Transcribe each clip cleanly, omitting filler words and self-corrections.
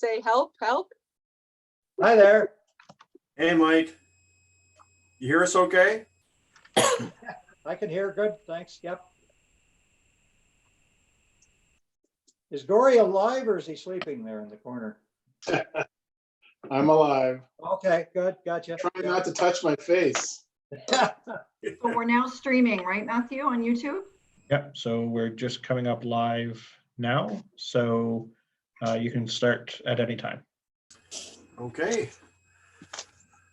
say, help, help. Hi there. Hey, Mike. You hear us okay? I can hear good, thanks. Yep. Is Gory alive or is he sleeping there in the corner? I'm alive. Okay, good, gotcha. Trying not to touch my face. So we're now streaming, right, Matthew, on YouTube? Yep, so we're just coming up live now, so you can start at any time. Okay.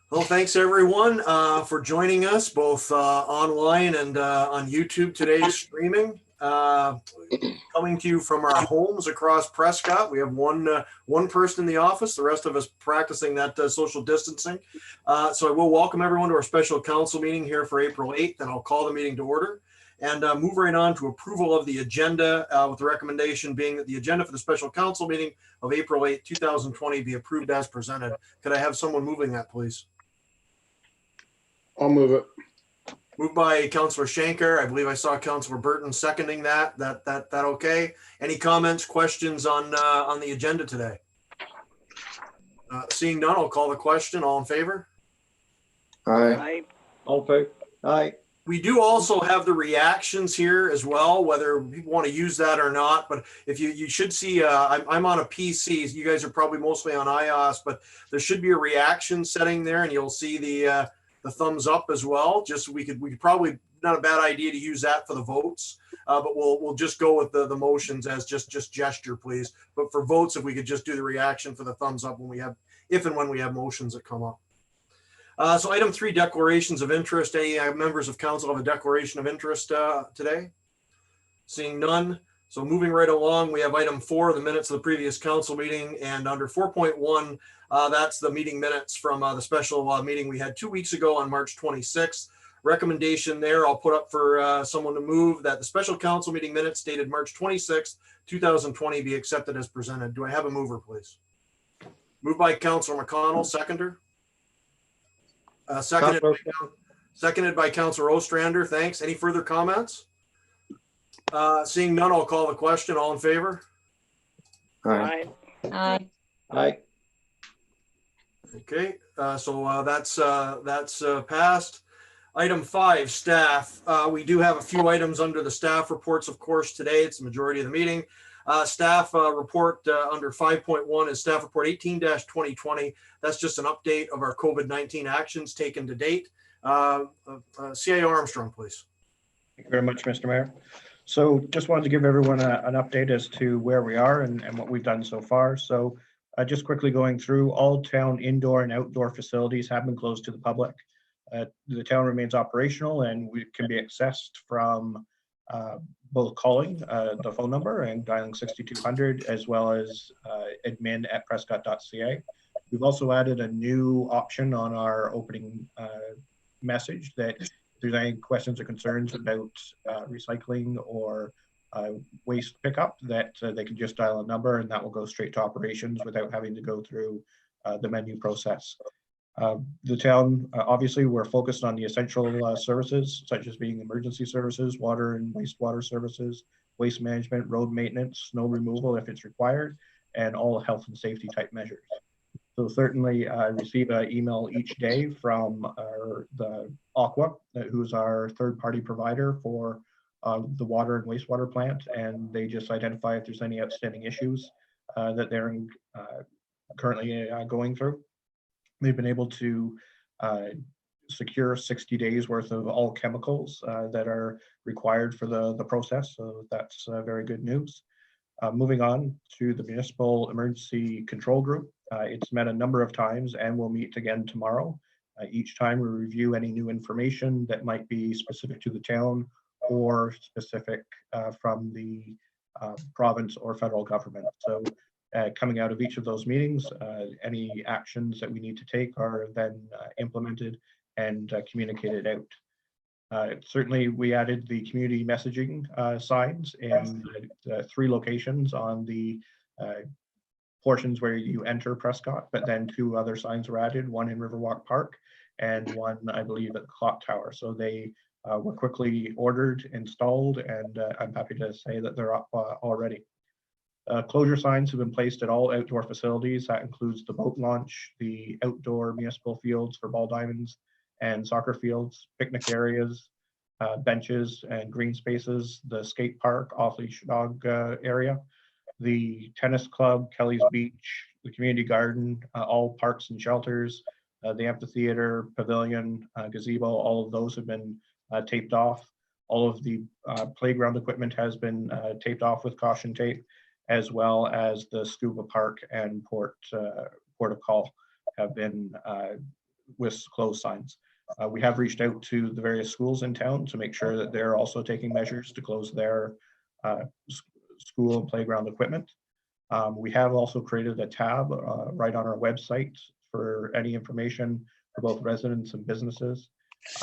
Well, thanks everyone for joining us both online and on YouTube today streaming. Coming to you from our homes across Prescott. We have one person in the office, the rest of us practicing that social distancing. So I will welcome everyone to our special council meeting here for April 8th, and I'll call the meeting to order and move right on to approval of the agenda with the recommendation being that the agenda for the special council meeting of April 8th, 2020 be approved as presented. Could I have someone moving that, please? I'll move it. Moved by Councillor Shanker. I believe I saw Councillor Burton seconding that. That okay? Any comments, questions on the agenda today? Seeing none, I'll call the question. All in favor? Aye. Okay, aye. We do also have the reactions here as well, whether people want to use that or not. But if you should see, I'm on a PC. You guys are probably mostly on iOS, but there should be a reaction setting there, and you'll see the thumbs up as well. Just we could probably, not a bad idea to use that for the votes, but we'll just go with the motions as just gesture, please. But for votes, if we could just do the reaction for the thumbs up when we have, if and when we have motions that come up. So item 3, declarations of interest. Any members of council have a declaration of interest today? Seeing none. So moving right along, we have item 4, the minutes of the previous council meeting, and under 4.1, that's the meeting minutes from the special meeting we had 2 weeks ago on March 26th. Recommendation there, I'll put up for someone to move that the special council meeting minutes dated March 26th, 2020 be accepted as presented. Do I have a mover, please? Moved by Councilor McConnell, seconder. Seconded by Councilor Ostrander. Thanks. Any further comments? Seeing none, I'll call the question. All in favor? Aye. Aye. Aye. Okay, so that's passed. Item 5, staff. We do have a few items under the staff reports, of course, today. It's the majority of the meeting. Staff report under 5.1 is staff report 18-2020. That's just an update of our COVID-19 actions taken to date. CIO Armstrong, please. Thank you very much, Mr. Mayor. So just wanted to give everyone an update as to where we are and what we've done so far. So just quickly going through, all town indoor and outdoor facilities have been closed to the public. The town remains operational and we can be accessed from both calling the phone number and dialing 6200, as well as admin@prescott.ca. We've also added a new option on our opening message that if there's any questions or concerns about recycling or waste pickup, that they can just dial a number and that will go straight to operations without having to go through the menu process. The town, obviously, we're focused on the essential services, such as being emergency services, water and wastewater services, waste management, road maintenance, snow removal if it's required, and all health and safety type measures. So certainly I receive an email each day from the Aqua, who's our third-party provider for the water and wastewater plant, and they just identify if there's any outstanding issues that they're currently going through. They've been able to secure 60 days worth of all chemicals that are required for the process. So that's very good news. Moving on to the Municipal Emergency Control Group. It's met a number of times and will meet again tomorrow. Each time we review any new information that might be specific to the town or specific from the province or federal government. So coming out of each of those meetings, any actions that we need to take are then implemented and communicated out. Certainly, we added the community messaging signs in 3 locations on the portions where you enter Prescott, but then 2 other signs were added, one in Riverwalk Park and one, I believe, at the clock tower. So they were quickly ordered, installed, and I'm happy to say that they're up already. Closure signs have been placed at all outdoor facilities. That includes the boat launch, the outdoor municipal fields for ball diamonds and soccer fields, picnic areas, benches and green spaces, the skate park, off-leash dog area, the tennis club, Kelly's Beach, the community garden, all parks and shelters, the amphitheater, pavilion, gazebo, all of those have been taped off. All of the playground equipment has been taped off with caution tape, as well as the scuba park and port of call have been with closed signs. We have reached out to the various schools in town to make sure that they're also taking measures to close their school and playground equipment. We have also created a tab right on our website for any information for both residents and businesses.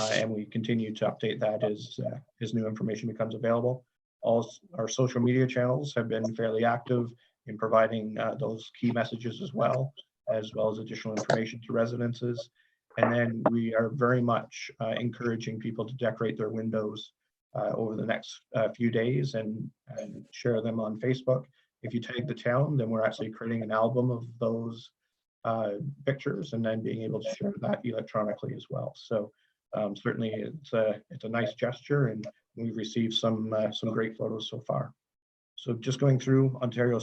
And we continue to update that as new information becomes available. All our social media channels have been fairly active in providing those key messages as well as additional information to residences. And then we are very much encouraging people to decorate their windows over the next few days and share them on Facebook. If you tag the town, then we're actually creating an album of those pictures and then being able to share that electronically as well. So certainly it's a nice gesture, and we've received some great photos so far. So just going through, Ontario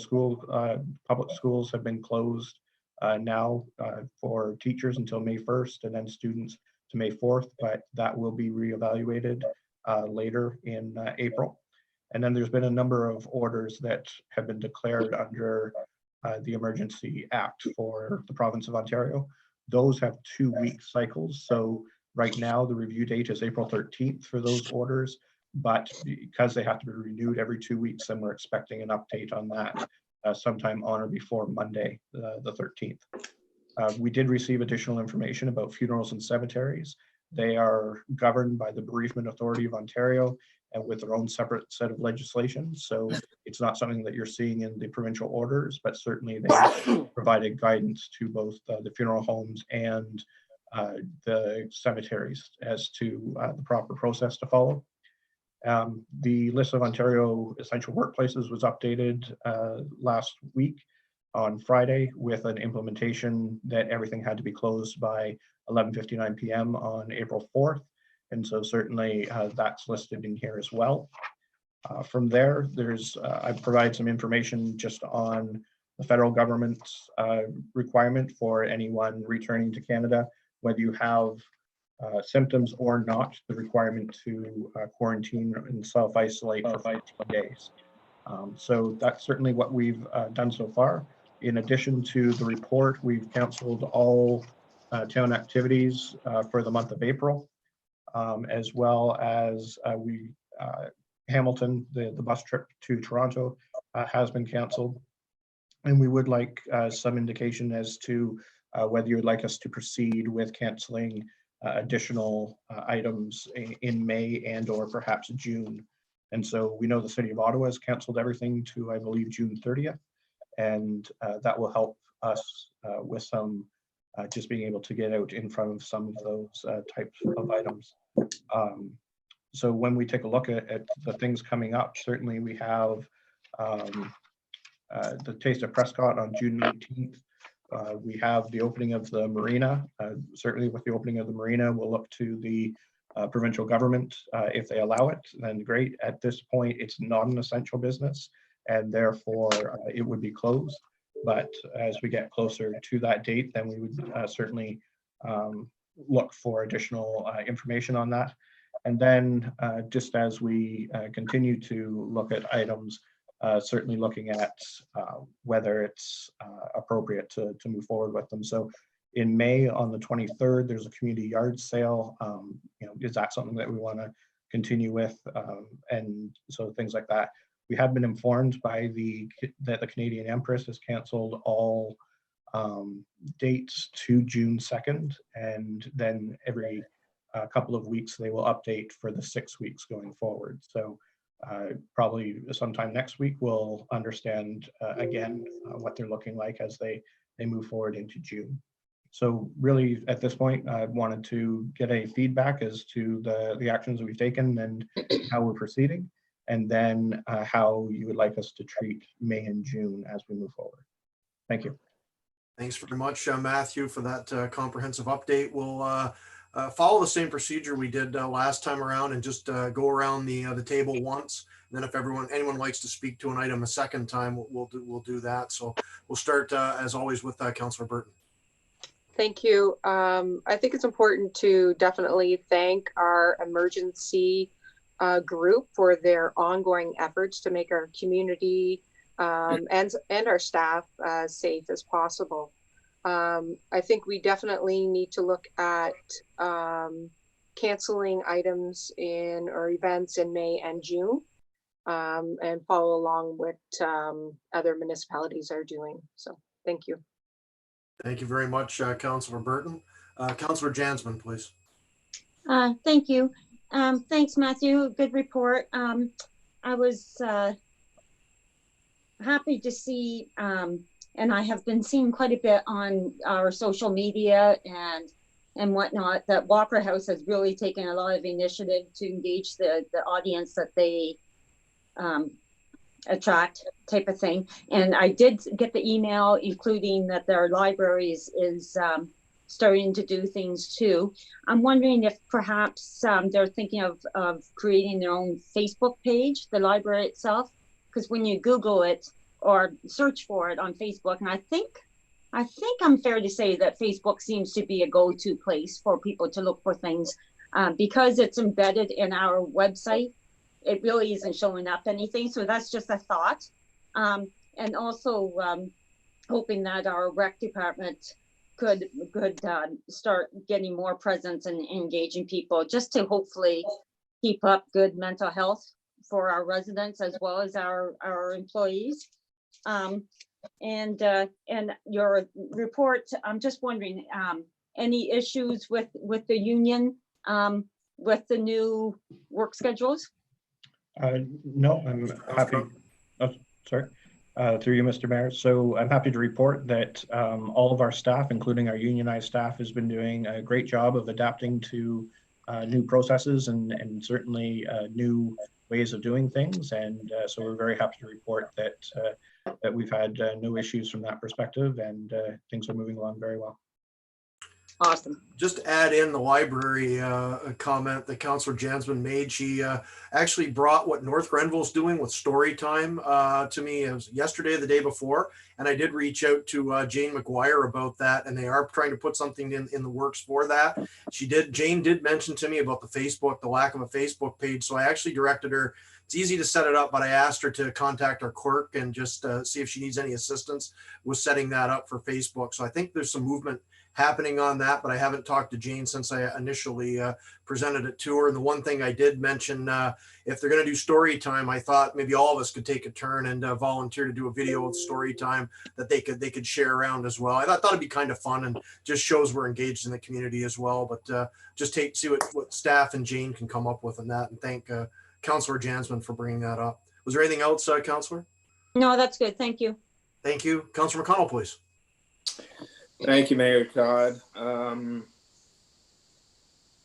public schools have been closed now for teachers until May 1st and then students to May 4th, but that will be reevaluated later in April. And then there's been a number of orders that have been declared under the Emergency Act for the province of Ontario. Those have 2-week cycles. So right now the review date is April 13th for those orders, but because they have to be renewed every 2 weeks, then we're expecting an update on that sometime on or before Monday, the 13th. We did receive additional information about funerals and cemeteries. They are governed by the Bereavement Authority of Ontario and with their own separate set of legislation. So it's not something that you're seeing in the provincial orders, but certainly they provided guidance to both the funeral homes and the cemeteries as to the proper process to follow. The list of Ontario essential workplaces was updated last week on Friday with an implementation that everything had to be closed by 11:59 p.m. on April 4th. And so certainly that's listed in here as well. From there, I provide some information just on the federal government's requirement for anyone returning to Canada, whether you have symptoms or not, the requirement to quarantine and self-isolate for 15 days. So that's certainly what we've done so far. In addition to the report, we've canceled all town activities for the month of April, as well as Hamilton, the bus trip to Toronto has been canceled. And we would like some indication as to whether you would like us to proceed with canceling additional items in May and or perhaps June. And so we know the city of Ottawa has canceled everything to, I believe, June 30th. And that will help us with some just being able to get out in front of some of those types of items. So when we take a look at the things coming up, certainly we have the Taste of Prescott on June 18th. We have the opening of the marina. Certainly with the opening of the marina, we'll look to the provincial government. If they allow it, then great. At this point, it's not an essential business, and therefore it would be closed. But as we get closer to that date, then we would certainly look for additional information on that. And then just as we continue to look at items, certainly looking at whether it's appropriate to move forward with them. So in May on the 23rd, there's a community yard sale. Is that something that we want to continue with? And so things like that. We have been informed by that the Canadian Empress has canceled all dates to June 2nd, and then every couple of weeks they will update for the 6 weeks going forward. So probably sometime next week we'll understand again what they're looking like as they move forward into June. So really at this point I wanted to get a feedback as to the actions that we've taken and how we're proceeding. and then how you would like us to treat May and June as we move forward. Thank you. Thanks very much, Matthew, for that comprehensive update. We'll follow the same procedure we did last time around and just go around the table once. And then if anyone likes to speak to an item a second time, we'll do that. So we'll start as always with Councillor Burton. Thank you. I think it's important to definitely thank our emergency group for their ongoing efforts to make our community and our staff as safe as possible. I think we definitely need to look at canceling items or events in May and June and follow along what other municipalities are doing. So thank you. Thank you very much, Councillor Burton. Councillor Jansman, please. Thank you. Thanks, Matthew. Good report. I was happy to see, and I have been seeing quite a bit on our social media and whatnot, that Walker House has really taken a lot of initiative to engage the audience that they attract, type of thing. And I did get the email including that their library is starting to do things too. I'm wondering if perhaps they're thinking of creating their own Facebook page, the library itself, because when you Google it or search for it on Facebook, and I think I'm fair to say that Facebook seems to be a go-to place for people to look for things because it's embedded in our website. It really isn't showing up anything. So that's just a thought. And also hoping that our rec department could start getting more presence and engaging people just to hopefully keep up good mental health for our residents as well as our employees. And your report, I'm just wondering, any issues with the union with the new work schedules? No, I'm happy. Oh, sorry. Through you, Mr. Mayor. So I'm happy to report that all of our staff, including our unionized staff, has been doing a great job of adapting to new processes and certainly new ways of doing things. And so we're very happy to report that we've had no issues from that perspective, and things are moving along very well. Awesome. Just to add in the library comment that Councillor Jansman made. She actually brought what North Grenville's doing with story time to me. It was yesterday, the day before, and I did reach out to Jane McGuire about that, and they are trying to put something in the works for that. Jane did mention to me about the lack of a Facebook page, so I actually directed her. It's easy to set it up, but I asked her to contact our clerk and just see if she needs any assistance with setting that up for Facebook. So I think there's some movement happening on that, but I haven't talked to Jane since I initially presented it to her. And the one thing I did mention, if they're going to do story time, I thought maybe all of us could take a turn and volunteer to do a video with story time that they could share around as well. I thought it'd be kind of fun and just shows we're engaged in the community as well. But just see what staff and Jane can come up with on that, and thank Councillor Jansman for bringing that up. Was there anything else, Councillor? No, that's good. Thank you. Thank you. Councillor McConnell, please. Thank you, Mayor Todd.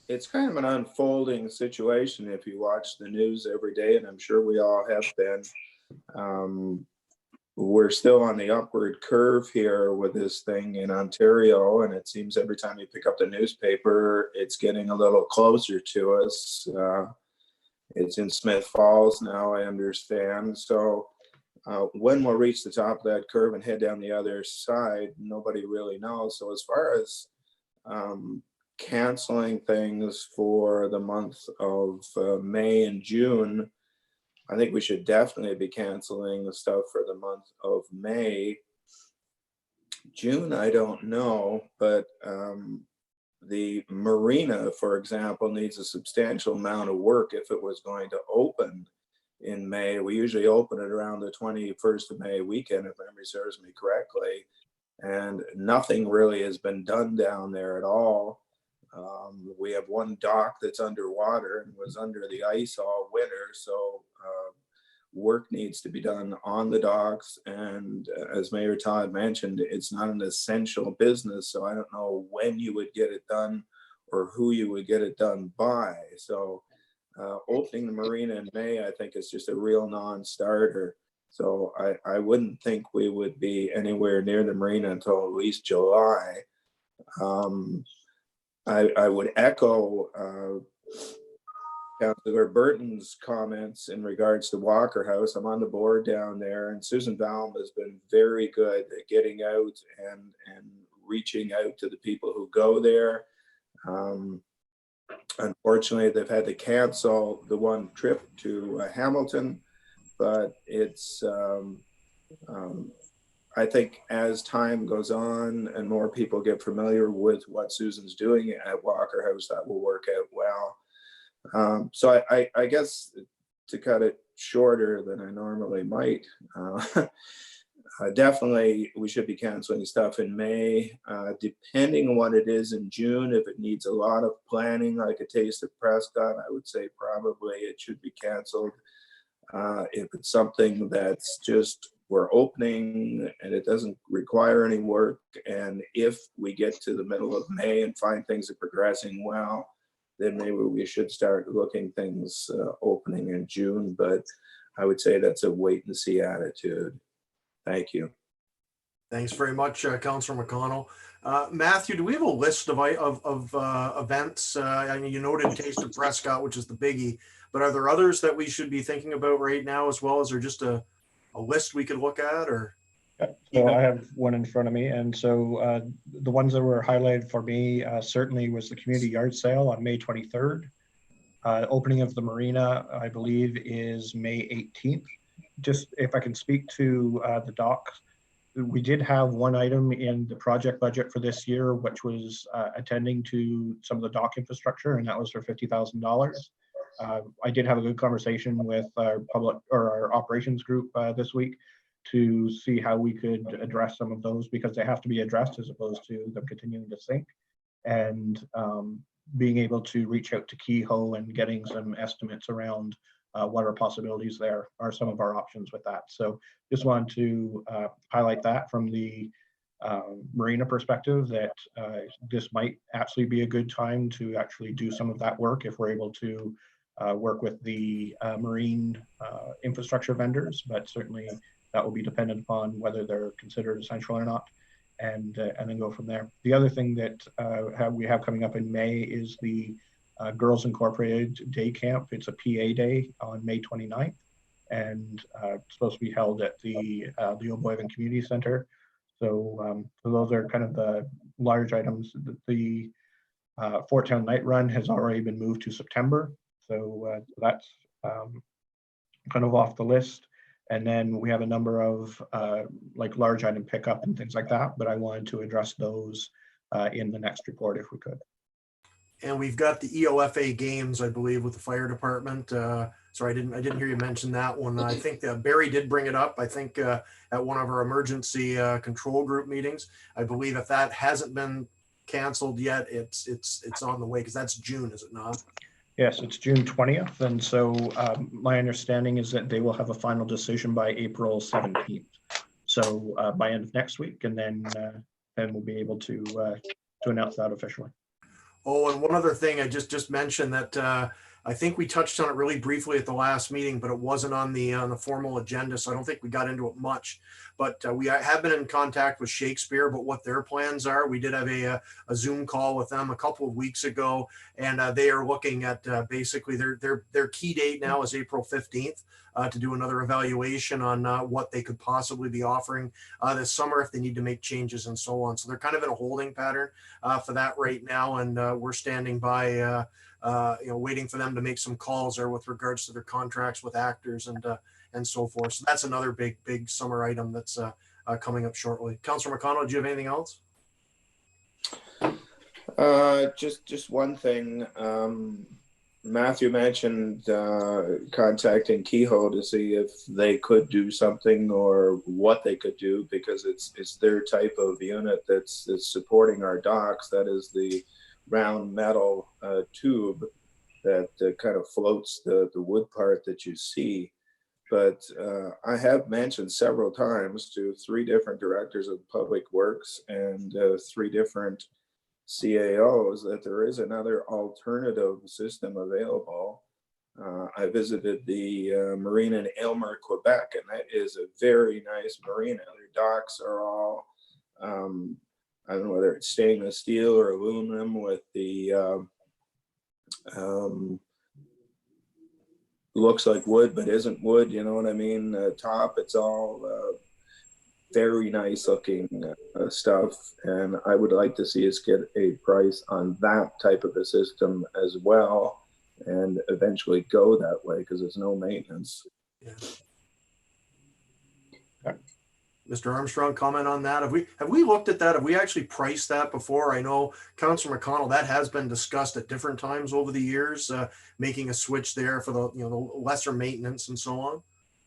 It's kind of an unfolding situation if you watch the news every day, and I'm sure we all have been. We're still on the upward curve here with this thing in Ontario, and it seems every time you pick up the newspaper, it's getting a little closer to us. It's in Smith Falls now, I understand. So when we'll reach the top of that curve and head down the other side, nobody really knows. So as far as canceling things for the month of May and June, I think we should definitely be canceling the stuff for the month of May. June, I don't know, but the marina, for example, needs a substantial amount of work if it was going to open in May. We usually open it around the 21st of May weekend, if memory serves me correctly, and nothing really has been done down there at all. We have one dock that's underwater and was under the ice all winter, so work needs to be done on the docks. And as Mayor Todd mentioned, it's not an essential business, so I don't know when you would get it done or who you would get it done by. So opening the marina in May, I think is just a real non-starter. So I wouldn't think we would be anywhere near the marina until at least July. I would echo Councillor Burton's comments in regards to Walker House. I'm on the board down there, and Susan Baum has been very good at getting out and reaching out to the people who go there. Unfortunately, they've had to cancel the one trip to Hamilton, but it's I think as time goes on and more people get familiar with what Susan's doing at Walker House, that will work out well. So I guess to cut it shorter than I normally might, definitely we should be canceling stuff in May. Depending on what it is in June, if it needs a lot of planning, like a Taste of Prescott, I would say probably it should be canceled. If it's something that's just we're opening and it doesn't require any work, and if we get to the middle of May and find things are progressing well, then maybe we should start looking things opening in June. But I would say that's a wait and see attitude. Thank you. Thanks very much, Councillor McConnell. Matthew, do we have a list of events? I mean, you noted Taste of Prescott, which is the biggie, but are there others that we should be thinking about right now as well? Is there just a list we could look at, or? So I have one in front of me, and so the ones that were highlighted for me certainly was the community yard sale on May 23rd. Opening of the marina, I believe, is May 18th. Just if I can speak to the docks, we did have one item in the project budget for this year, which was attending to some of the dock infrastructure, and that was for $50,000. I did have a good conversation with our our operations group this week to see how we could address some of those, because they have to be addressed as opposed to them continuing to sink. And being able to reach out to Kehoe and getting some estimates around what are possibilities there are some of our options with that. So just wanted to highlight that from the marina perspective, that this might actually be a good time to actually do some of that work if we're able to work with the marine infrastructure vendors, but certainly that will be dependent upon whether they're considered essential or not, and then go from there. The other thing that we have coming up in May is the Girls Incorporated Day Camp. It's a PA day on May 29th, and it's supposed to be held at the Oboyvin Community Center. So, so those are kind of the large items. The Fort Town Night Run has already been moved to September, so that's kind of off the list. And then we have a number of like large item pickup and things like that, but I wanted to address those in the next report if we could. And we've got the EOFA games, I believe, with the fire department. Sorry, I didn't hear you mention that one. I think Barry did bring it up, I think, at one of our emergency control group meetings. I believe if that hasn't been canceled yet, it's on the way, because that's June, is it not? Yes, it's June 20th. And so my understanding is that they will have a final decision by April 17th. So by end of next week, and then we'll be able to announce that officially. Oh, and one other thing I just mentioned that I think we touched on it really briefly at the last meeting, but it wasn't on the formal agenda, so I don't think we got into it much. But we have been in contact with Shakespeare about what their plans are. We did have a Zoom call with them a couple of weeks ago, and they are looking at basically their key date now is April 15th to do another evaluation on what they could possibly be offering this summer if they need to make changes and so on. So they're kind of in a holding pattern for that right now, and we're standing by waiting for them to make some calls there with regards to their contracts with actors and so forth. So that's another big summer item that's coming up shortly. Councillor McConnell, do you have anything else? Just one thing. Matthew mentioned contacting Kehoe to see if they could do something or what they could do, because it's their type of unit that's supporting our docks. That is the round metal tube that kind of floats the wood part that you see. But I have mentioned several times to 3 different directors of public works and 3 different CAOs that there is another alternative system available I visited the marina in Aylmer, Quebec, and that is a very nice marina. Their docks are all, I don't know whether it's stainless steel or aluminum with the, looks like wood, but isn't wood, you know what I mean? Top, it's all very nice looking stuff. And I would like to see us get a price on that type of a system as well, and eventually go that way, because there's no maintenance. Yeah. Mr. Armstrong, comment on that. Have we looked at that? Have we actually priced that before? I know Councillor McConnell, that has been discussed at different times over the years, making a switch there for the, the lesser maintenance and so on.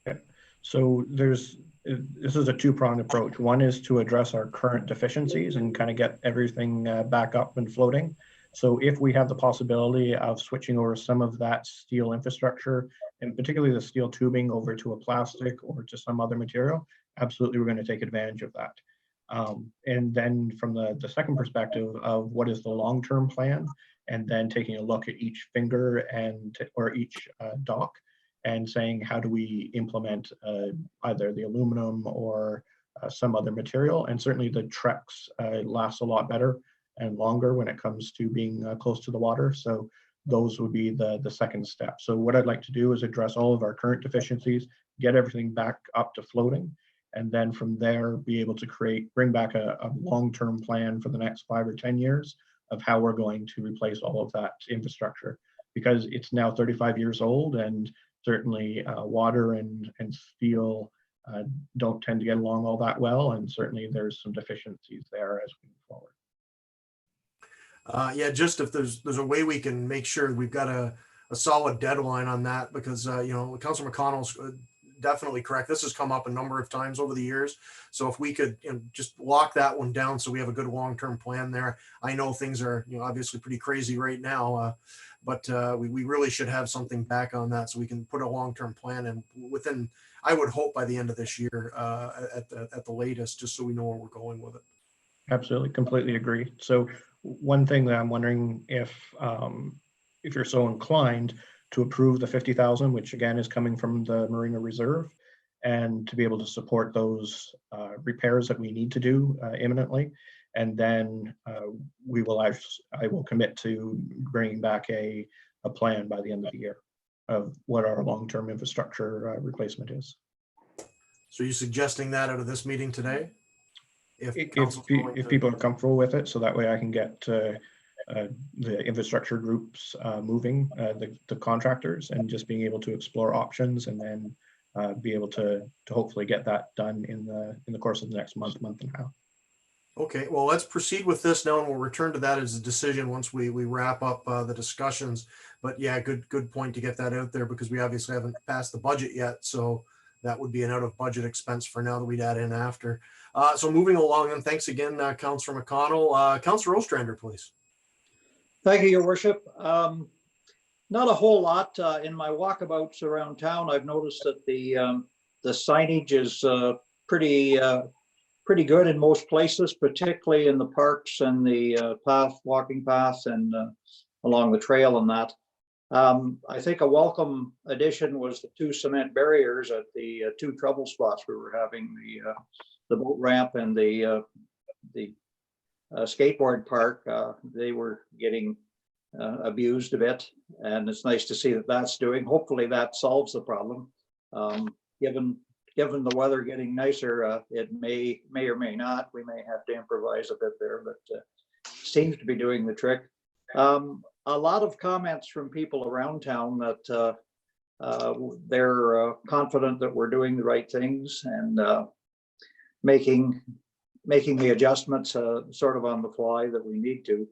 Okay. So this is a two-pronged approach. One is to address our current deficiencies and kind of get everything back up and floating. So if we have the possibility of switching over some of that steel infrastructure, and particularly the steel tubing, over to a plastic or to some other material, absolutely, we're going to take advantage of that. And then from the second perspective of what is the long-term plan, and then taking a look at each finger or each dock, and saying, how do we implement either the aluminum or some other material? And certainly the Trex lasts a lot better and longer when it comes to being close to the water. So those would be the second step. So what I'd like to do is address all of our current deficiencies, get everything back up to floating, and then from there be able to bring back a long-term plan for the next 5 or 10 years of how we're going to replace all of that infrastructure, because it's now 35 years old, and certainly water and steel don't tend to get along all that well, and certainly there's some deficiencies there as we move forward. Yeah, just if there's a way we can make sure we've got a solid deadline on that, because Councilor McConnell's definitely correct. This has come up a number of times over the years. So if we could just lock that one down so we have a good long-term plan there. I know things are obviously pretty crazy right now, but we really should have something back on that so we can put a long-term plan in within, I would hope, by the end of this year at the latest, just so we know where we're going with it. Absolutely, completely agree. So one thing that I'm wondering if you're so inclined to approve the 50,000, which again is coming from the Marina Reserve, and to be able to support those repairs that we need to do imminently. And then I will commit to bringing back a plan by the end of the year of what our long-term infrastructure replacement is. So you're suggesting that out of this meeting today? If people are comfortable with it, so that way I can get the infrastructure groups moving, the contractors, and just being able to explore options, and then be able to hopefully get that done in the course of the next month and a half. Okay, well, let's proceed with this now, and we'll return to that as a decision once we wrap up the discussions. But yeah, good point to get that out there, because we obviously haven't passed the budget yet, so that would be an out of budget expense for now that we'd add in after. So moving along, and thanks again, Councillor McConnell. Councillor Ostrander, please. Thank you, Your Worship. Not a whole lot in my walkabouts around town. I've noticed that the signage is pretty good in most places, particularly in the parks and the walking paths and along the trail and that. I think a welcome addition was the 2 cement barriers at the 2 trouble spots we were having, the boat ramp and the skateboard park. They were getting abused a bit, and it's nice to see that that's doing. Hopefully that solves the problem. Given the weather getting nicer, it may or may not. We may have to improvise a bit there, but seems to be doing the trick. A lot of comments from people around town that they're confident that we're doing the right things and making the adjustments sort of on the fly that we need to.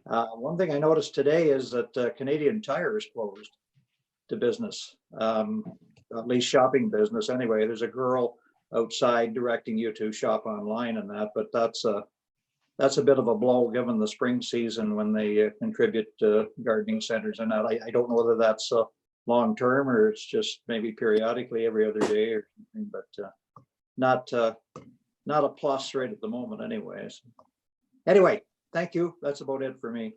One thing I noticed today is that Canadian Tire is closed to business, at least shopping business anyway. There's a girl outside directing you to shop online and that, but that's a bit of a blow given the spring season when they contribute to gardening centers and that. I don't know whether that's long term or it's just maybe periodically every other day or something, but not a plus right at the moment anyways. Anyway, thank you. That's about it for me.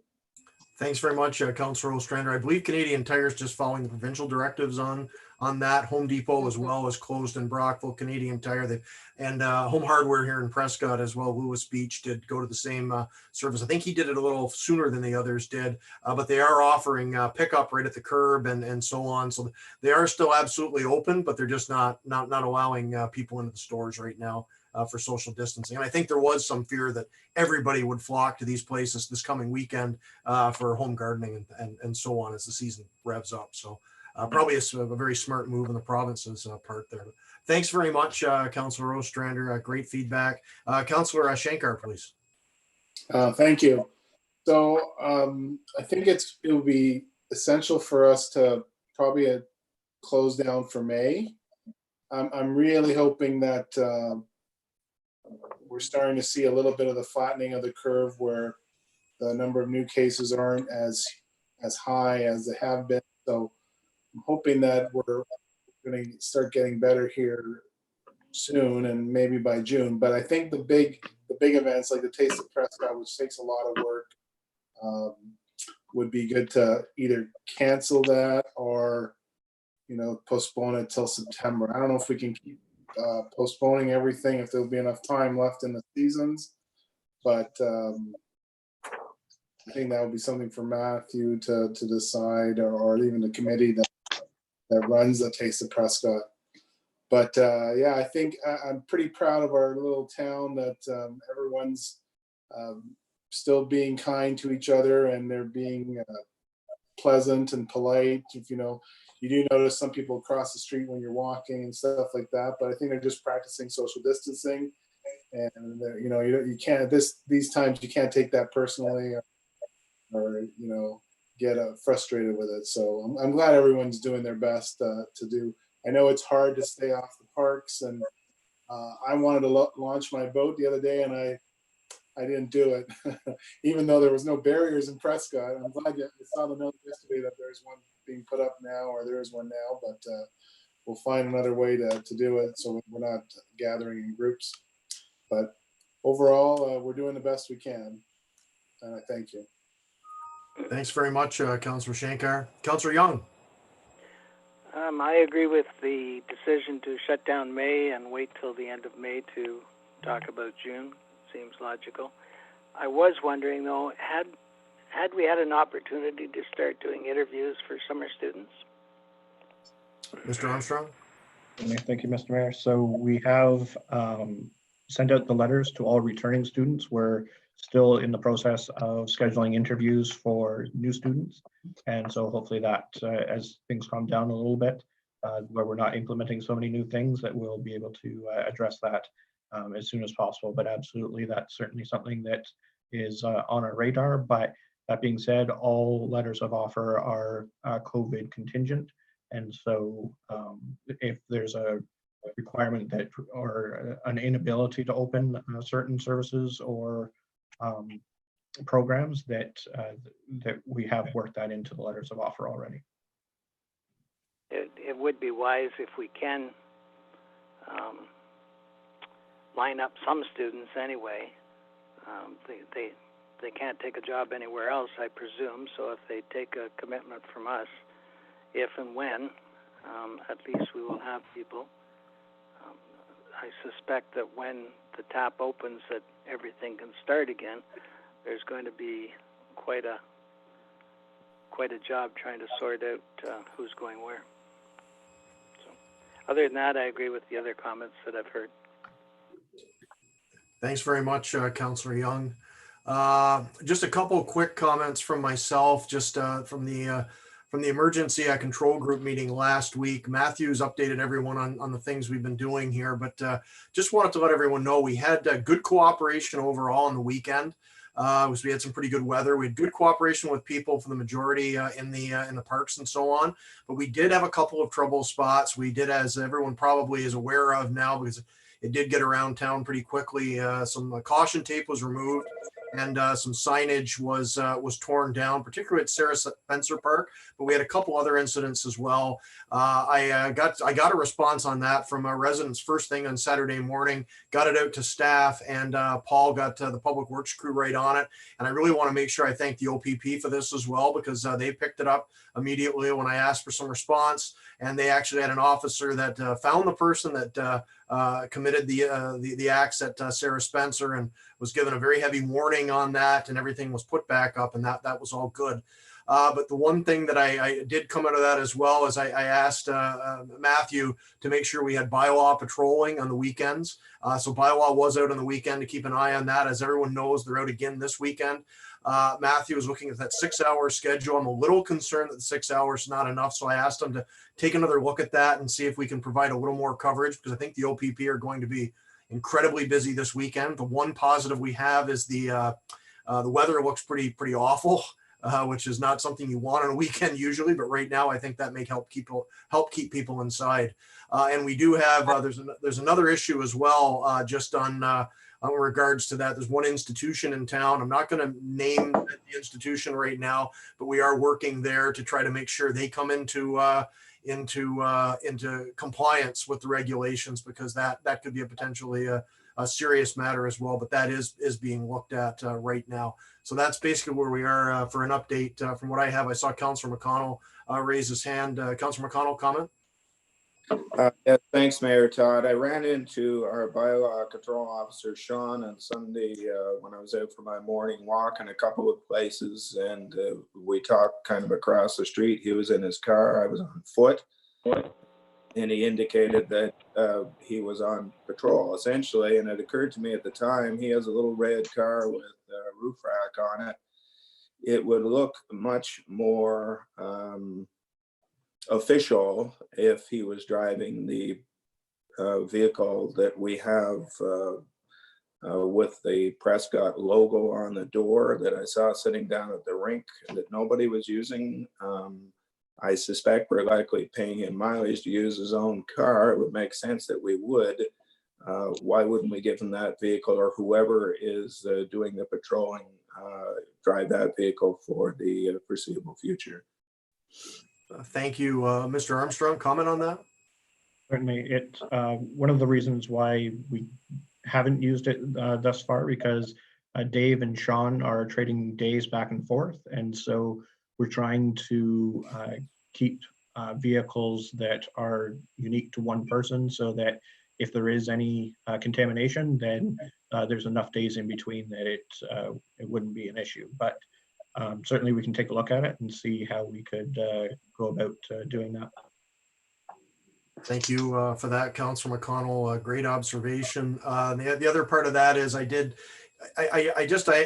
Thanks very much, Councillor Ostrander. I believe Canadian Tire is just following the provincial directives on that. Home Depot as well is closed in Brockville. Canadian Tire, and Home Hardware here in Prescott as well. Lewis Beach did go to the same service. I think he did it a little sooner than the others did, but they are offering pickup right at the curb and so on. So they are still absolutely open, but they're just not allowing people into the stores right now. For social distancing. And I think there was some fear that everybody would flock to these places this coming weekend for home gardening and so on as the season revs up. So probably a very smart move on the province's part there. Thanks very much, Councillor Ostrander. Great feedback. Councillor Shankar, please. Thank you. So I think it will be essential for us to probably close down for May. I'm really hoping that we're starting to see a little bit of the flattening of the curve where the number of new cases aren't as high as they have been. So I'm hoping that we're going to start getting better here soon and maybe by June. But I think the big events like the Taste of Prescott, which takes a lot of work, would be good to either cancel that or, postpone it till September. I don't know if we can keep postponing everything if there'll be enough time left in the seasons, but I think that would be something for Matthew to decide, or even the committee that runs the Taste of Prescott. But yeah, I think I'm pretty proud of our little town that everyone's still being kind to each other and they're being pleasant and polite. You do notice some people across the street when you're walking and stuff like that, but I think they're just practicing social distancing. And you can't these times you can't take that personally or get frustrated with it. So I'm glad everyone's doing their best to do. I know it's hard to stay off the parks, and I wanted to launch my boat the other day, and I didn't do it, even though there was no barriers in Prescott. I'm glad I saw the note yesterday that there's one being put up now, or there is one now, but we'll find another way to do it so we're not gathering in groups. But overall, we're doing the best we can, and I thank you. Thanks very much, Councillor Shankar. Councillor Young. I agree with the decision to shut down May and wait till the end of May to talk about June. Seems logical. I was wondering though, had we had an opportunity to start doing interviews for summer students? Mr. Armstrong? Thank you, Mr. Mayor. So we have sent out the letters to all returning students. We're still in the process of scheduling interviews for new students. And so hopefully that as things calm down a little bit, where we're not implementing so many new things, that we'll be able to address that as soon as possible. But absolutely, that's certainly something that is on our radar. But that being said, all letters of offer are COVID contingent. And so if there's a requirement that, or an inability to open certain services or programs, that we have worked that into the letters of offer already. It would be wise if we can line up some students anyway. They can't take a job anywhere else, I presume. So if they take a commitment from us, if and when, at least we will have people. I suspect that when the tap opens, that everything can start again. There's going to be quite a job trying to sort out who's going where. So, other than that, I agree with the other comments that I've heard. Thanks very much, Councillor Young. Just a couple of quick comments from myself, just from the emergency control group meeting last week. Matthew's updated everyone on the things we've been doing here, but just wanted to let everyone know we had good cooperation overall on the weekend. We had some pretty good weather. We had good cooperation with people for the majority in the parks and so on, but we did have a couple of trouble spots. We did, as everyone probably is aware of now, because it did get around town pretty quickly. Some caution tape was removed and some signage was torn down, particularly at Sarah Spencer Park. But we had a couple other incidents as well. I got a response on that from residents first thing on Saturday morning. Got it out to staff, and Paul got the public works crew right on it. And I really want to make sure I thank the OPP for this as well, because they picked it up immediately when I asked for some response, and they actually had an officer that found the person that committed the acts at Sarah Spencer, and was given a very heavy warning on that, and everything was put back up, and that was all good. But the one thing that I did come out of that as well is I asked Matthew to make sure we had bylaw patrolling on the weekends. So bylaw was out on the weekend to keep an eye on that. As everyone knows, they're out again this weekend. Matthew was looking at that 6-hour schedule. I'm a little concerned that the 6 hours is not enough. So I asked him to take another look at that and see if we can provide a little more coverage, because I think the OPP are going to be incredibly busy this weekend. The one positive we have is the weather looks pretty awful, which is not something you want on a weekend usually, but right now I think that may help keep people inside. And we do have there's another issue as well, just on regards to that. There's one institution in town. I'm not going to name the institution right now, but we are working there to try to make sure they come into compliance with the regulations, because that could be a potentially a serious matter as well. But that is being looked at right now. So that's basically where we are for an update. From what I have, I saw Councillor McConnell raise his hand. Councillor McConnell, comment? Yeah, thanks, Mayor Todd. I ran into our bylaw control officer, Sean, on Sunday when I was out for my morning walk in a couple of places, and we talked kind of across the street. He was in his car, I was on foot, and he indicated that he was on patrol, essentially. And it occurred to me at the time, he has a little red car with a roof rack on it. It would look much more official if he was driving the vehicle that we have with the Prescott logo on the door that I saw sitting down at the rink that nobody was using. I suspect we're likely paying him mileage to use his own car. It would make sense that we would. Why wouldn't we give him that vehicle, or whoever is doing the patrolling drive that vehicle for the foreseeable future? Thank you. Mr. Armstrong, comment on that? Certainly, it's one of the reasons why we haven't used it thus far, because Dave and Sean are trading days back and forth. And so we're trying to keep vehicles that are unique to one person, so that if there is any contamination, then there's enough days in between that it wouldn't be an issue. But certainly we can take a look at it and see how we could go about doing that. Thank you for that, Councillor McConnell. Great observation. The other part of that is I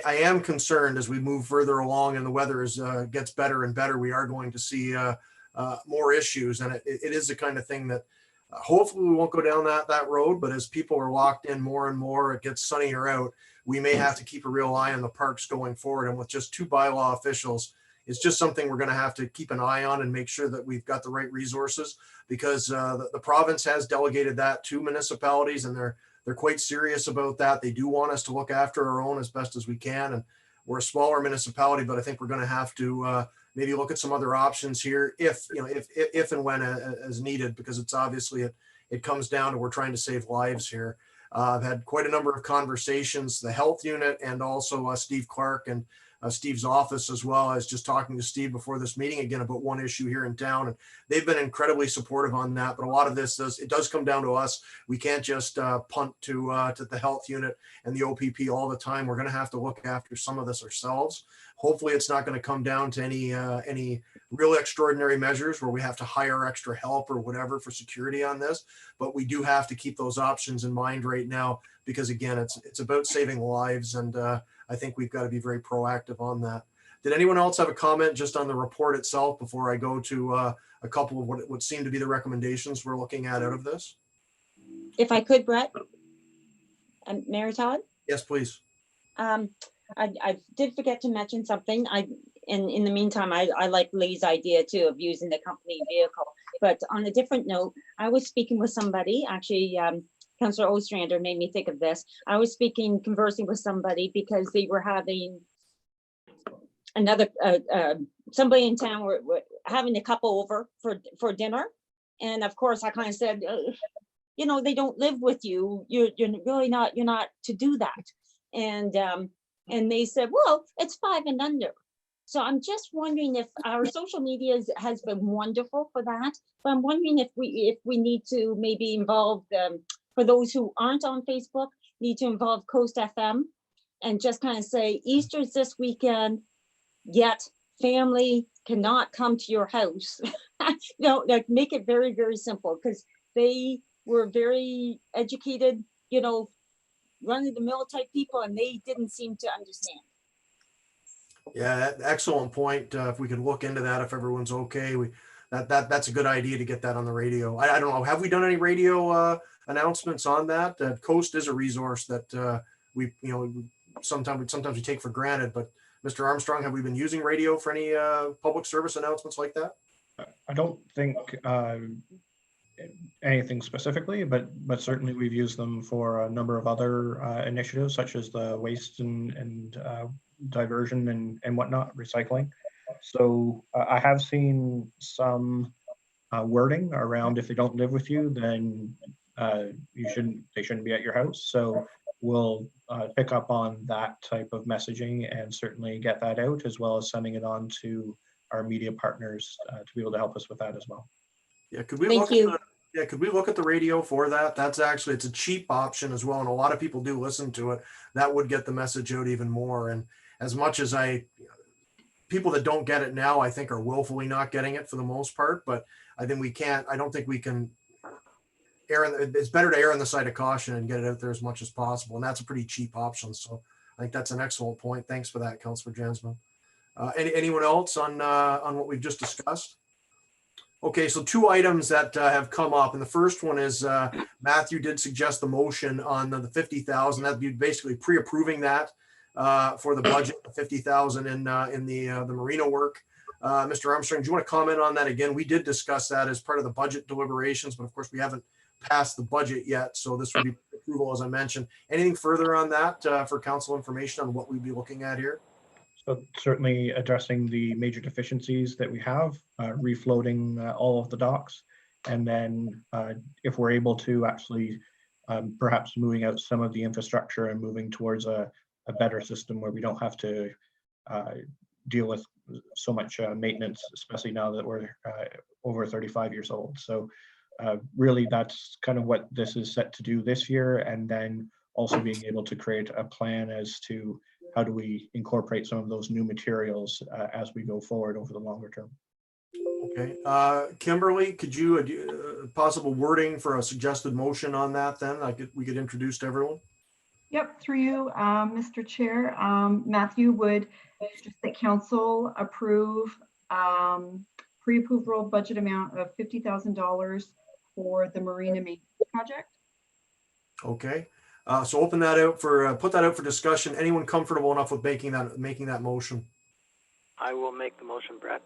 am concerned as we move further along and the weather gets better and better. We are going to see more issues, and it is the kind of thing that hopefully we won't go down that road. But as people are locked in more and more, it gets sunnier out, we may have to keep a real eye on the parks going forward. And with just 2 bylaw officials, it's just something we're going to have to keep an eye on and make sure that we've got the right resources, because the province has delegated that to municipalities, and they're quite serious about that. They do want us to look after our own as best as we can. And we're a smaller municipality, but I think we're going to have to maybe look at some other options here if and when as needed, because it's obviously it comes down to we're trying to save lives here. I've had quite a number of conversations, the health unit, and also Steve Clark and Steve's office as well. I was just talking to Steve before this meeting again about one issue here in town, and they've been incredibly supportive on that. But a lot of this does come down to us. We can't just punt to the health unit and the OPP all the time. We're going to have to look after some of this ourselves. Hopefully it's not going to come down to any real extraordinary measures where we have to hire extra help or whatever for security on this. But we do have to keep those options in mind right now, because again, it's about saving lives, and I think we've got to be very proactive on that. Did anyone else have a comment just on the report itself before I go to a couple of what seem to be the recommendations we're looking at out of this? If I could, Brett and Mayor Todd? Yes, please. I did forget to mention something. In the meantime, I like Lee's idea too of using the company vehicle. But on a different note, I was speaking with somebody actually Councillor Ostrander made me think of this. I was conversing with somebody because they were having another, somebody in town were having a couple over for dinner. And of course, I kind of said, you know, they don't live with you. You're really not, you're not to do that. And they said, well, it's 5 and under. So I'm just wondering if our social media has been wonderful for that. But I'm wondering if we need to maybe involve them, for those who aren't on Facebook, need to involve Coast FM and just kind of say, Easter's this weekend, yet family cannot come to your house. No, like make it very, very simple, because they were very educated, you know, run-of-the-mill type people, and they didn't seem to understand. Yeah, excellent point. If we could look into that, if everyone's okay, that's a good idea to get that on the radio. I don't know. Have we done any radio announcements on that? Coast is a resource that we, you know, sometimes we take for granted. But Mr. Armstrong, have we been using radio for any public service announcements like that? I don't think anything specifically, but certainly we've used them for a number of other initiatives, such as the waste and diversion and whatnot, recycling. So I have seen some wording around, if they don't live with you, then they shouldn't be at your house. So we'll pick up on that type of messaging and certainly get that out, as well as sending it on to our media partners to be able to help us with that as well. Yeah, could we Thank you. could we look at the radio for that? That's actually, it's a cheap option as well, and a lot of people do listen to it. That would get the message out even more. And as much as people that don't get it now, I think, are willfully not getting it for the most part. But I think I don't think we can it's better to err on the side of caution and get it out there as much as possible. And that's a pretty cheap option. So I think that's an excellent point. Thanks for that, Councillor Jansman. Anyone else on what we've just discussed? Okay, so 2 items that have come up, and the first one is Matthew did suggest the motion on the 50,000. That'd be basically pre-approving that for the budget, 50,000 in the marina work. Mr. Armstrong, do you want to comment on that again? We did discuss that as part of the budget deliberations, but of course we haven't passed the budget yet, so this would be approval, as I mentioned. Anything further on that for council information on what we'd be looking at here? So certainly addressing the major deficiencies that we have, refloating all of the docks, and then if we're able to actually perhaps moving out some of the infrastructure and moving towards a better system where we don't have to deal with so much maintenance, especially now that we're over 35 years old. So really that's kind of what this is set to do this year, and then also being able to create a plan as to how do we incorporate some of those new materials as we go forward over the longer term. Okay, Kimberly, could you possible wording for a suggested motion on that? Then we could introduce to everyone. Yep, through you, Mr. Chair. Matthew would just that council approve pre-approval budget amount of $50,000 for the marina maintenance project. Okay, so open that out for put that out for discussion. Anyone comfortable enough with making that motion? I will make the motion, Brett.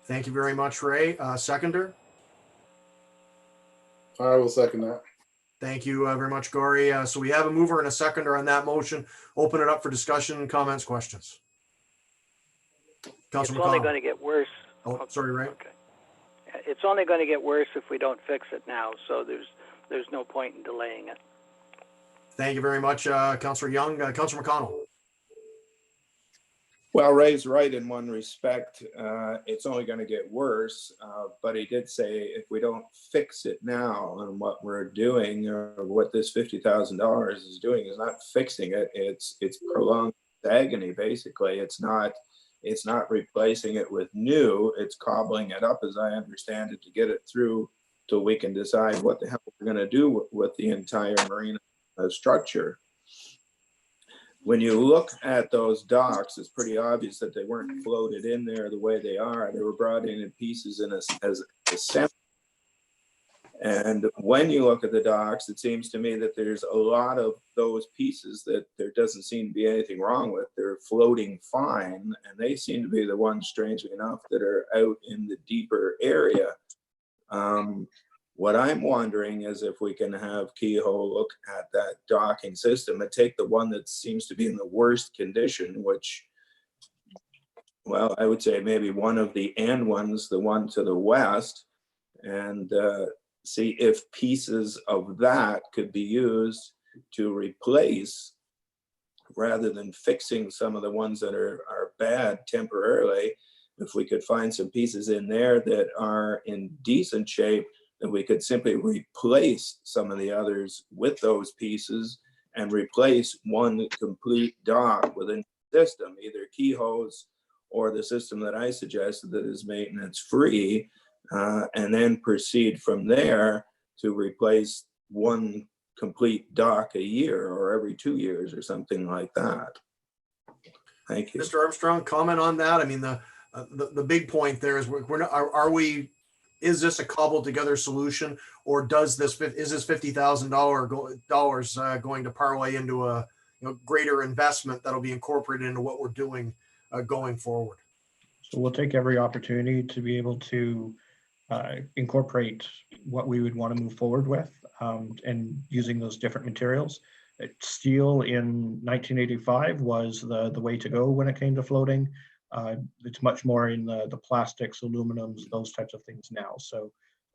Thank you very much, Ray. Seconder. I will second that. Thank you very much, Gory. So we have a mover and a seconder on that motion. Open it up for discussion, comments, questions. It's only going to get worse. Oh, sorry, Ray. Okay. It's only going to get worse if we don't fix it now. So there's no point in delaying it. Thank you very much, Councillor Young. Councillor McConnell. Well, Ray's right in one respect. It's only going to get worse, but he did say if we don't fix it now, and what we're doing, or what this $50,000 is doing, is not fixing it. It's prolonged agony. Basically, it's not replacing it with new. It's cobbling it up, as I understand it, to get it through till we can decide what the hell we're going to do with the entire marina structure. When you look at those docks, it's pretty obvious that they weren't floated in there the way they are. They were brought in pieces as assembly. And when you look at the docks, it seems to me that there's a lot of those pieces that there doesn't seem to be anything wrong with. They're floating fine, and they seem to be the ones, strangely enough, that are out in the deeper area. What I'm wondering is if we can have Kehoe look at that docking system and take the one that seems to be in the worst condition, which, well, I would say maybe one of the end ones, the one to the west, and see if pieces of that could be used to replace, rather than fixing some of the ones that are bad temporarily. If we could find some pieces in there that are in decent shape, then we could simply replace some of the others with those pieces and replace one complete dock with a system, either Kehoe's or the system that I suggested that is maintenance free, and then proceed from there to replace one complete dock a year or every 2 years or something like that. Thank you. Mr. Armstrong, comment on that. I mean, the big point there is we're not, are we, is this a cobbled together solution, or is this $50,000 going to parlay into a greater investment that'll be incorporated into what we're doing going forward? So we'll take every opportunity to be able to incorporate what we would want to move forward with, and using those different materials. Steel in 1985 was the way to go when it came to floating. It's much more in the plastics, aluminums, those types of things now. So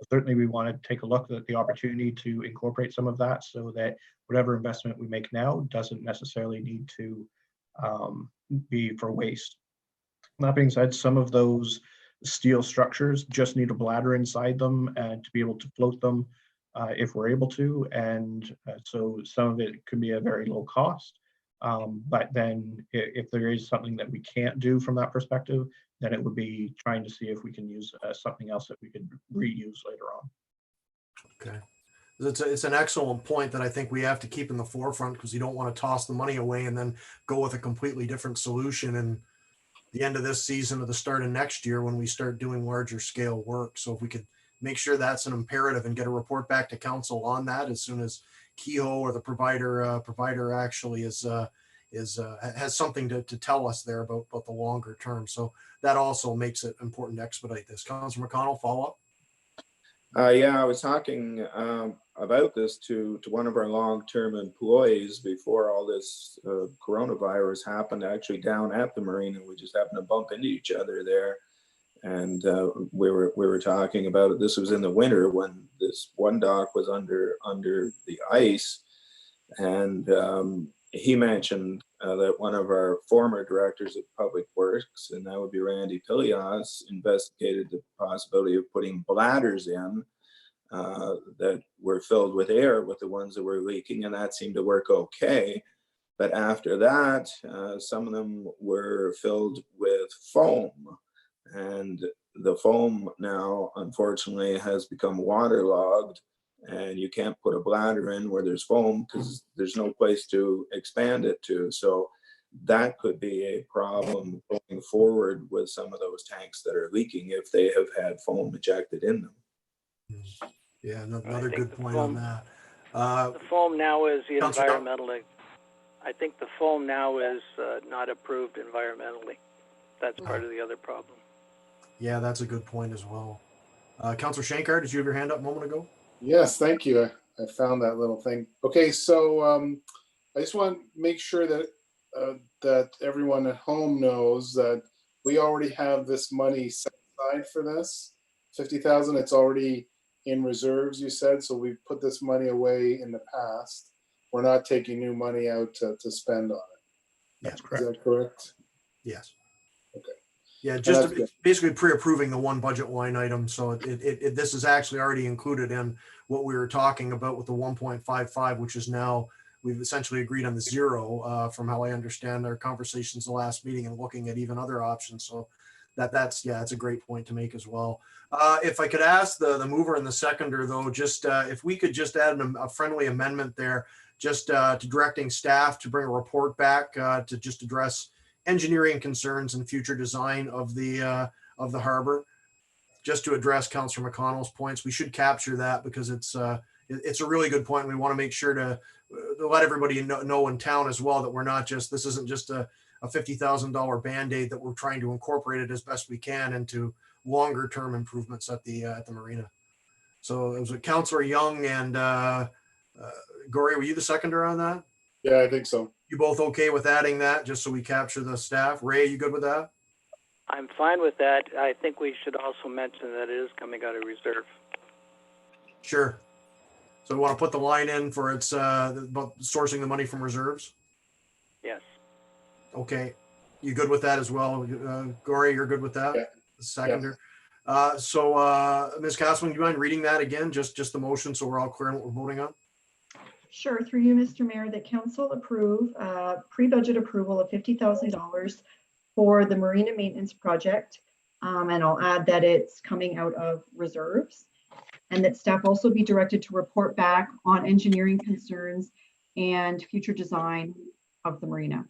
certainly we want to take a look at the opportunity to incorporate some of that, so that whatever investment we make now doesn't necessarily need to be for waste. That being said, some of those steel structures just need a bladder inside them and to be able to float them if we're able to. And so some of it could be a very low cost. But then if there is something that we can't do from that perspective, then it would be trying to see if we can use something else that we could reuse later on. Okay. It's an excellent point that I think we have to keep in the forefront, because you don't want to toss the money away and then go with a completely different solution in the end of this season or the start of next year when we start doing larger scale work. So if we could make sure that's an imperative and get a report back to council on that as soon as Kehoe or the provider actually has something to tell us there about the longer term. So that also makes it important to expedite this. Councilor McConnell, follow up. Yeah, I was talking about this to one of our long-term employees before all this coronavirus happened, actually down at the marina. We just happened to bump into each other there. And we were talking about it. This was in the winter when this one dock was under the ice. And he mentioned that one of our former directors of public works, and that would be Randy Pilias, investigated the possibility of putting bladders in that were filled with air with the ones that were leaking, and that seemed to work okay. But after that, some of them were filled with foam, and the foam now unfortunately has become waterlogged, and you can't put a bladder in where there's foam because there's no place to expand it to. So that could be a problem going forward with some of those tanks that are leaking if they have had foam ejected in them. Yeah, another good point on that. The foam now is the Councilor? environmentally. I think the foam now is not approved environmentally. That's part of the other problem. Yeah, that's a good point as well. Councilor Shankar, did you have your hand up a moment ago? Yes, thank you. I found that little thing. Okay, so I just want to make sure that that everyone at home knows that we already have this money set aside for this, 50,000. It's already in reserves, you said, so we've put this money away in the past. We're not taking new money out to spend on it. That's correct. Is that correct? Yes. Okay. Yeah, just basically pre-approving the one budget line item. So this is actually already included in what we were talking about with the 1.55, which is now, we've essentially agreed on the 0 from how I understand our conversations the last meeting, and looking at even other options. So that's a great point to make as well. If I could ask the mover and the seconder though, just if we could just add a friendly amendment there, just to directing staff to bring a report back to just address engineering concerns and future design of the harbor. Just to address Councillor McConnell's points, we should capture that because it's a really good point. We want to make sure to let everybody know in town as well that we're not just, this isn't just a $50,000 Band-Aid, that we're trying to incorporate it as best we can into longer term improvements at the marina. So it was Councillor Young and Gory, were you the seconder on that? Yeah, I think so. You both okay with adding that, just so we capture the staff? Ray, you good with that? I'm fine with that. I think we should also mention that it is coming out of reserve. Sure. So we want to put the line in for its about sourcing the money from reserves? Yes. Okay. You good with that as well? Gory, you're good with that? Yeah. Seconder. Ms. Castleman, do you mind reading that again? Just the motion so we're all clear on what we're voting on? Sure, through you, Mr. Mayor, that council approve pre-budget approval of $50,000 for the marina maintenance project. And I'll add that it's coming out of reserves, and that staff also be directed to report back on engineering concerns and future design of the marina.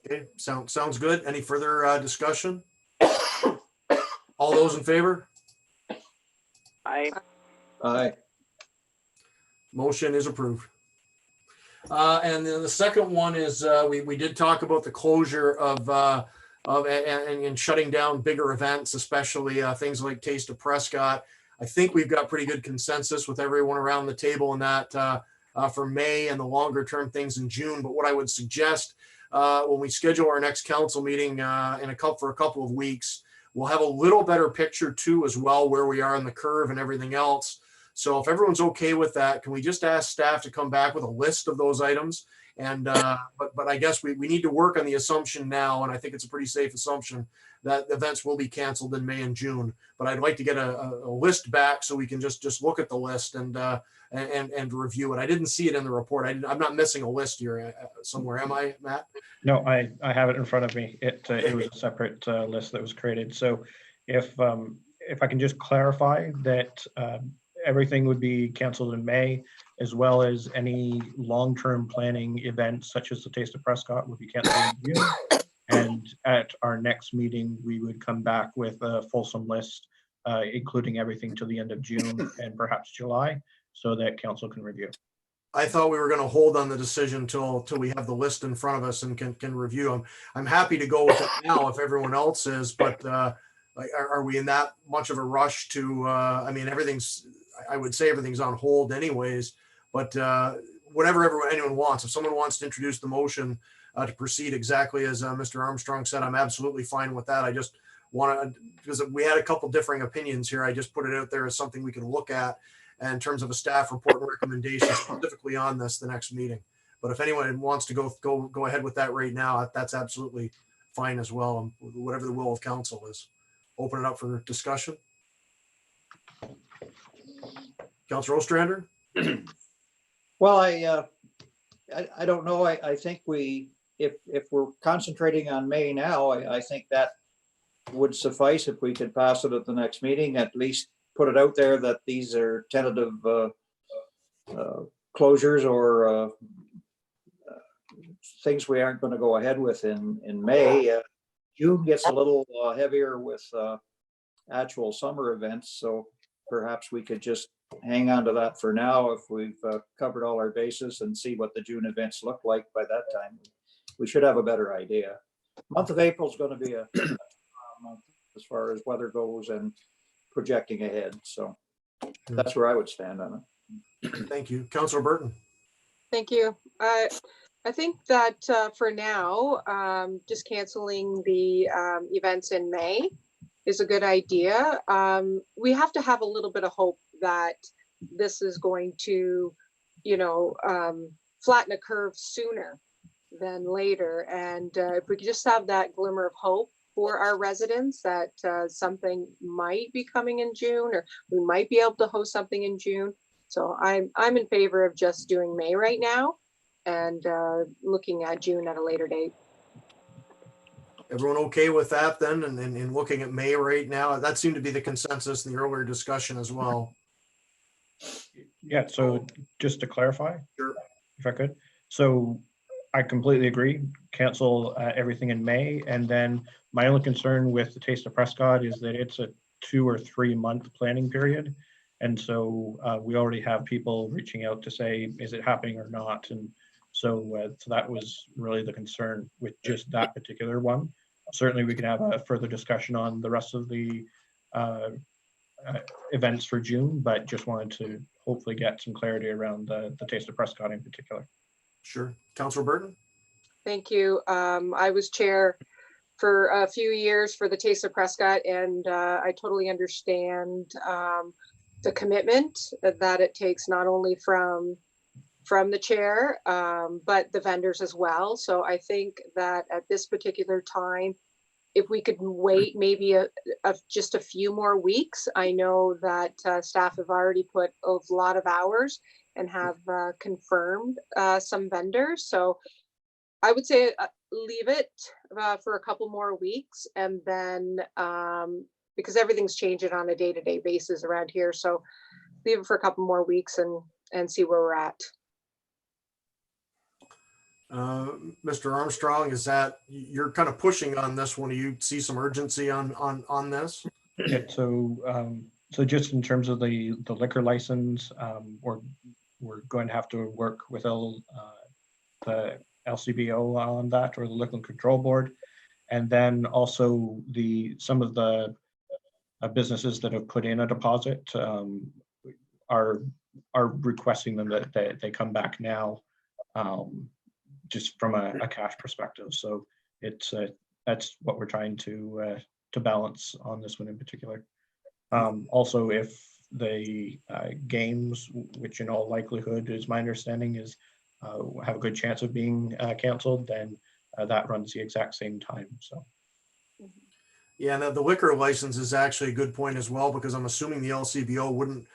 Okay, sounds good. Any further discussion? All those in favor? Aye. Aye. Motion is approved. And then the second one is we did talk about the closure of and shutting down bigger events, especially things like Taste of Prescott. I think we've got pretty good consensus with everyone around the table in that for May and the longer term things in June. But what I would suggest when we schedule our next council meeting for a couple of weeks, we'll have a little better picture too as well where we are in the curve and everything else. So if everyone's okay with that, can we just ask staff to come back with a list of those items? And but I guess we need to work on the assumption now, and I think it's a pretty safe assumption that events will be canceled in May and June. But I'd like to get a list back so we can just look at the list and review it. I didn't see it in the report. I'm not missing a list here somewhere, am I, Matt? No, I have it in front of me. It was a separate list that was created. So if I can just clarify that everything would be canceled in May, as well as any long-term planning events such as the Taste of Prescott would be canceled in June. And at our next meeting, we would come back with a fulsome list, including everything to the end of June and perhaps July, so that council can review. I thought we were going to hold on the decision till we have the list in front of us and can review them. I'm happy to go with it now if everyone else is, but are we in that much of a rush to? I mean, I would say everything's on hold anyways, but whatever anyone wants. If someone wants to introduce the motion to proceed exactly as Mr. Armstrong said, I'm absolutely fine with that. I just want to, because we had a couple differing opinions here. I just put it out there as something we can look at in terms of a staff report and recommendation specifically on this the next meeting. But if anyone wants to go ahead with that right now, that's absolutely fine as well. Whatever the will of council is. Open it up for discussion. Councillor Ostrander? Well, I don't know. I think if we're concentrating on May now, I think that would suffice if we could pass it at the next meeting, at least put it out there that these are tentative closures or things we aren't going to go ahead with in May. June gets a little heavier with actual summer events, so perhaps we could just hang on to that for now if we've covered all our bases and see what the June events look like by that time. We should have a better idea. Month of April is going to be a month as far as weather goes and projecting ahead. So that's where I would stand on it. Thank you. Councillor Burton. Thank you. I think that for now, just canceling the events in May is a good idea. We have to have a little bit of hope that this is going to, flatten a curve sooner than later. And if we could just have that glimmer of hope for our residents that something might be coming in June, or we might be able to host something in June. So I'm in favor of just doing May right now and looking at June at a later date. Everyone okay with that then? And looking at May right now, that seemed to be the consensus in the earlier discussion as well. Yeah, so just to clarify, Sure. if I could. So I completely agree, cancel everything in May. And then my only concern with the Taste of Prescott is that it's a 2 or 3 month planning period. And so we already have people reaching out to say, is it happening or not? And so that was really the concern with just that particular one. Certainly we can have a further discussion on the rest of the events for June, but just wanted to hopefully get some clarity around the Taste of Prescott in particular. Sure. Councillor Burton? Thank you. I was chair for a few years for the Taste of Prescott, and I totally understand the commitment that it takes, not only from the chair, but the vendors as well. So I think that at this particular time, if we could wait maybe just a few more weeks. I know that staff have already put a lot of hours and have confirmed some vendors. So I would say leave it for a couple more weeks, and then because everything's changing on a day-to-day basis around here. So leave it for a couple more weeks and see where we're at. Mr. Armstrong, is that you're kind of pushing on this one? Do you see some urgency on this? Yeah, so just in terms of the liquor license, we're going to have to work with the LCBO on that, or the Liquor Control Board, and then also some of the businesses that have put in a deposit are requesting them that they come back now. Just from a cash perspective. So that's what we're trying to balance on this one in particular. Also, if the games, which in all likelihood is my understanding is have a good chance of being canceled, then that runs the exact same time. So. Yeah, and the liquor license is actually a good point as well, because I'm assuming the LCBO wouldn't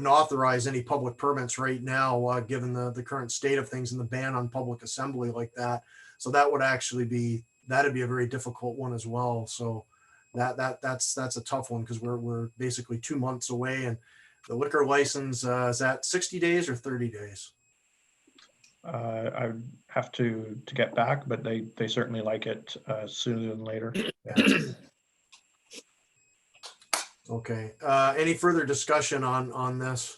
authorize any public permits right now, given the current state of things and the ban on public assembly like that. So that would actually that'd be a very difficult one as well. So that's a tough one, because we're basically 2 months away, and the liquor license is that 60 days or 30 days? I would have to get back, but they certainly like it sooner than later. Okay. Any further discussion on this?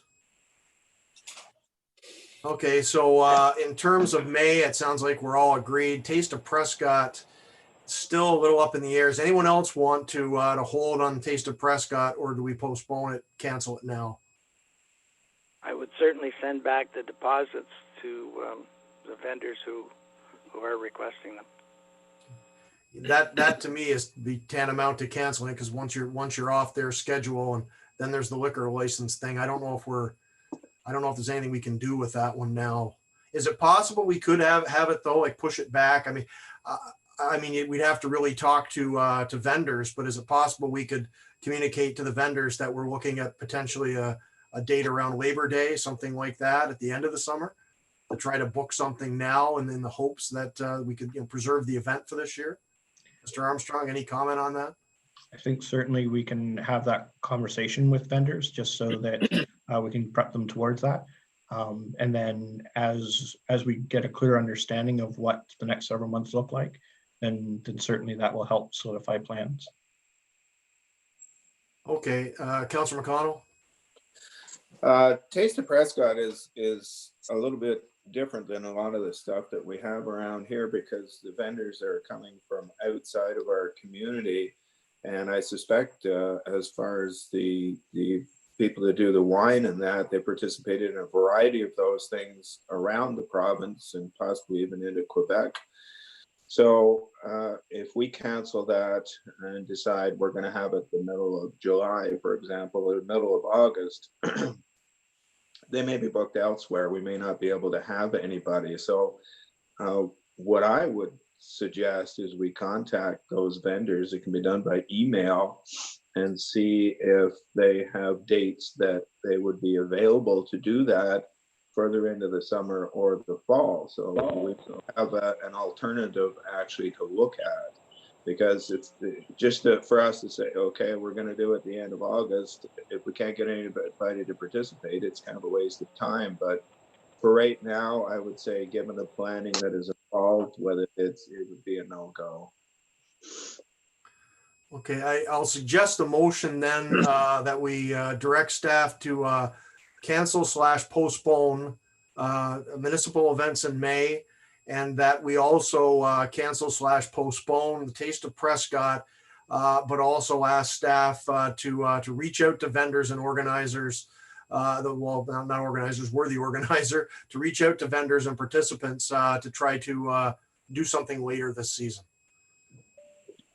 Okay, so in terms of May, it sounds like we're all agreed. Taste of Prescott, still a little up in the air. Does anyone else want to hold on Taste of Prescott, or do we postpone it, cancel it now? I would certainly send back the deposits to the vendors who are requesting them. That to me is be tantamount to canceling, because once you're off their schedule, and then there's the liquor license thing. I don't know if there's anything we can do with that one now. Is it possible we could have it though, like push it back? I mean, we'd have to really talk to vendors, but is it possible we could communicate to the vendors that we're looking at potentially a date around Labor Day, something like that, at the end of the summer, to try to book something now, and in the hopes that we could preserve the event for this year? Mr. Armstrong, any comment on that? I think certainly we can have that conversation with vendors, just so that we can prep them towards that. And then as we get a clear understanding of what the next several months look like, then certainly that will help solidify plans. Okay, Councillor McConnell. Taste of Prescott is a little bit different than a lot of the stuff that we have around here, because the vendors are coming from outside of our community, and I suspect as far as the people that do the wine and that, they participated in a variety of those things around the province and possibly even into Quebec. So if we cancel that and decide we're going to have it the middle of July, for example, or the middle of August, they may be booked elsewhere. We may not be able to have anybody. So what I would suggest is we contact those vendors. It can be done by email, and see if they have dates that they would be available to do that further into the summer or the fall. So we have an alternative actually to look at, because it's just for us to say, okay, we're going to do it at the end of August. If we can't get anybody to participate, it's kind of a waste of time. But for right now, I would say, given the planning that is involved, whether it would be a no-go. Okay, I'll suggest a motion then that we direct staff to cancel/postpone municipal events in May, and that we also cancel/postpone the Taste of Prescott but also ask staff to reach out to vendors and organizers. Well, not organizers, we're the organizer, to reach out to vendors and participants to try to do something later this season.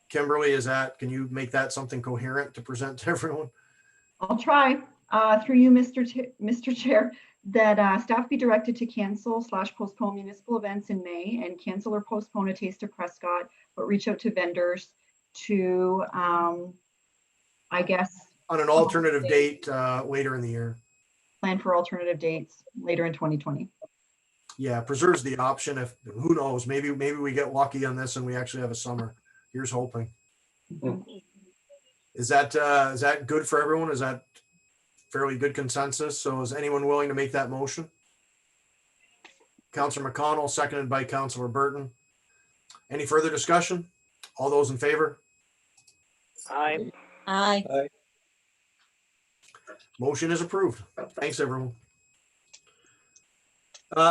Kimberly, can you make that something coherent to present to everyone? I'll try. Through you, Mr. Chair, that staff be directed to cancel/postpone municipal events in May and cancel or postpone a Taste of Prescott, but reach out to vendors to, I guess, On an alternative date later in the year. plan for alternative dates later in 2020. Yeah, preserves the option. If who knows, maybe we get lucky on this and we actually have a summer. Here's hoping. Is that good for everyone? Is that fairly good consensus? So is anyone willing to make that motion? Councillor McConnell, seconded by Councillor Burton. Any further discussion? All those in favor? Aye. Aye. Motion is approved. Thanks, everyone.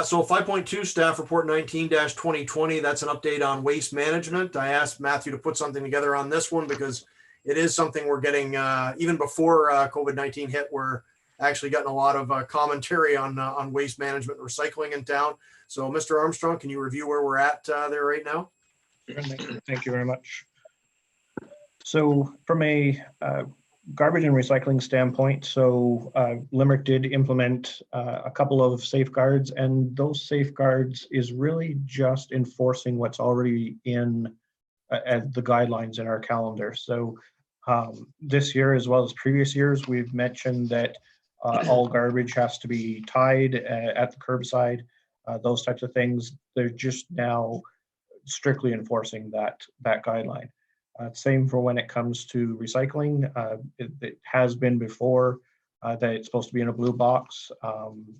So 5.2 staff report 19-2020. That's an update on waste management. I asked Matthew to put something together on this one because it is something we're getting even before COVID-19 hit. We're actually getting a lot of commentary on waste management and recycling in town. So Mr. Armstrong, can you review where we're at there right now? Thank you very much. So from a garbage and recycling standpoint, so Limerick did implement a couple of safeguards, and those safeguards is really just enforcing what's already in as the guidelines in our calendar. So this year, as well as previous years, we've mentioned that all garbage has to be tied at the curbside, those types of things. They're just now strictly enforcing that guideline. Same for when it comes to recycling. It has been before that it's supposed to be in a blue box,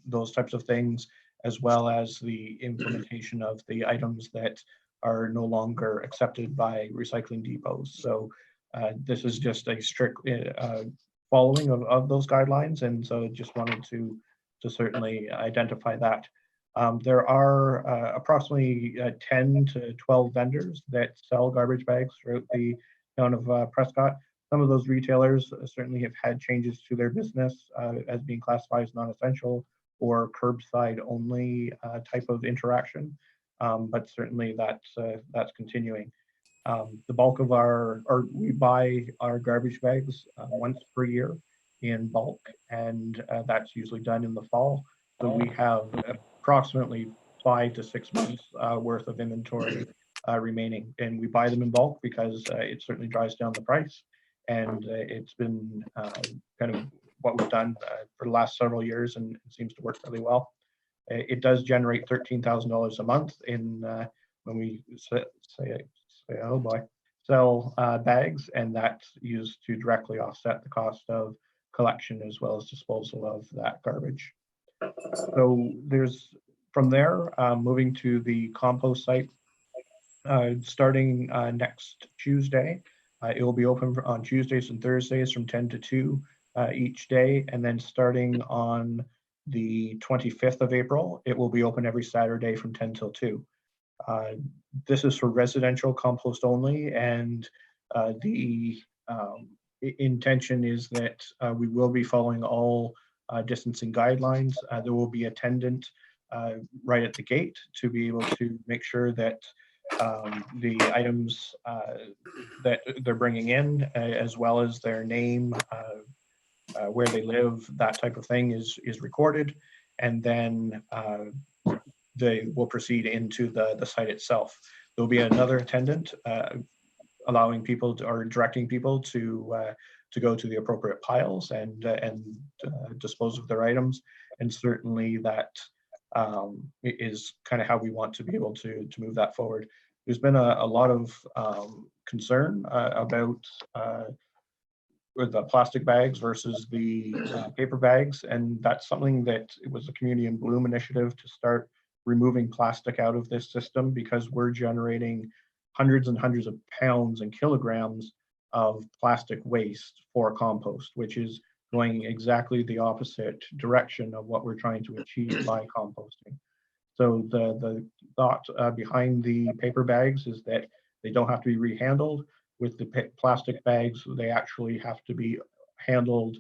those types of things, as well as the implementation of the items that are no longer accepted by recycling depots. So this is just a strict following of those guidelines, and so just wanted to certainly identify that. There are approximately 10 to 12 vendors that sell garbage bags throughout the town of Prescott. Some of those retailers certainly have had changes to their business as being classified as non-essential or curbside only type of interaction, but certainly that's continuing. The bulk of we buy our garbage bags once per year in bulk, and that's usually done in the fall. So we have approximately 5 to 6 months worth of inventory remaining, and we buy them in bulk because it certainly drives down the price, and it's been kind of what we've done for the last several years, and it seems to work really well. It does generate $13,000 a month in when we sell bags, and that's used to directly offset the cost of collection as well as disposal of that garbage. So there's from there, moving to the compost site, starting next Tuesday. It will be open on Tuesdays and Thursdays from 10 to 2 each day, and then starting on the 25th of April, it will be open every Saturday from 10 till 2. This is for residential compost only, and the intention is that we will be following all distancing guidelines. There will be attendant right at the gate to be able to make sure that the items that they're bringing in, as well as their name, where they live, that type of thing is recorded, and then they will proceed into the site itself. There'll be another attendant allowing people to, or directing people to go to the appropriate piles and dispose of their items. And certainly that is kind of how we want to be able to move that forward. There's been a lot of concern about with the plastic bags versus the paper bags, and that's something that it was a Community in Bloom initiative to start removing plastic out of this system, because we're generating hundreds and hundreds of pounds and kilograms of plastic waste for compost, which is going exactly the opposite direction of what we're trying to achieve by composting. So the thought behind the paper bags is that they don't have to be rehandled. with the plastic bags, they actually have to be handled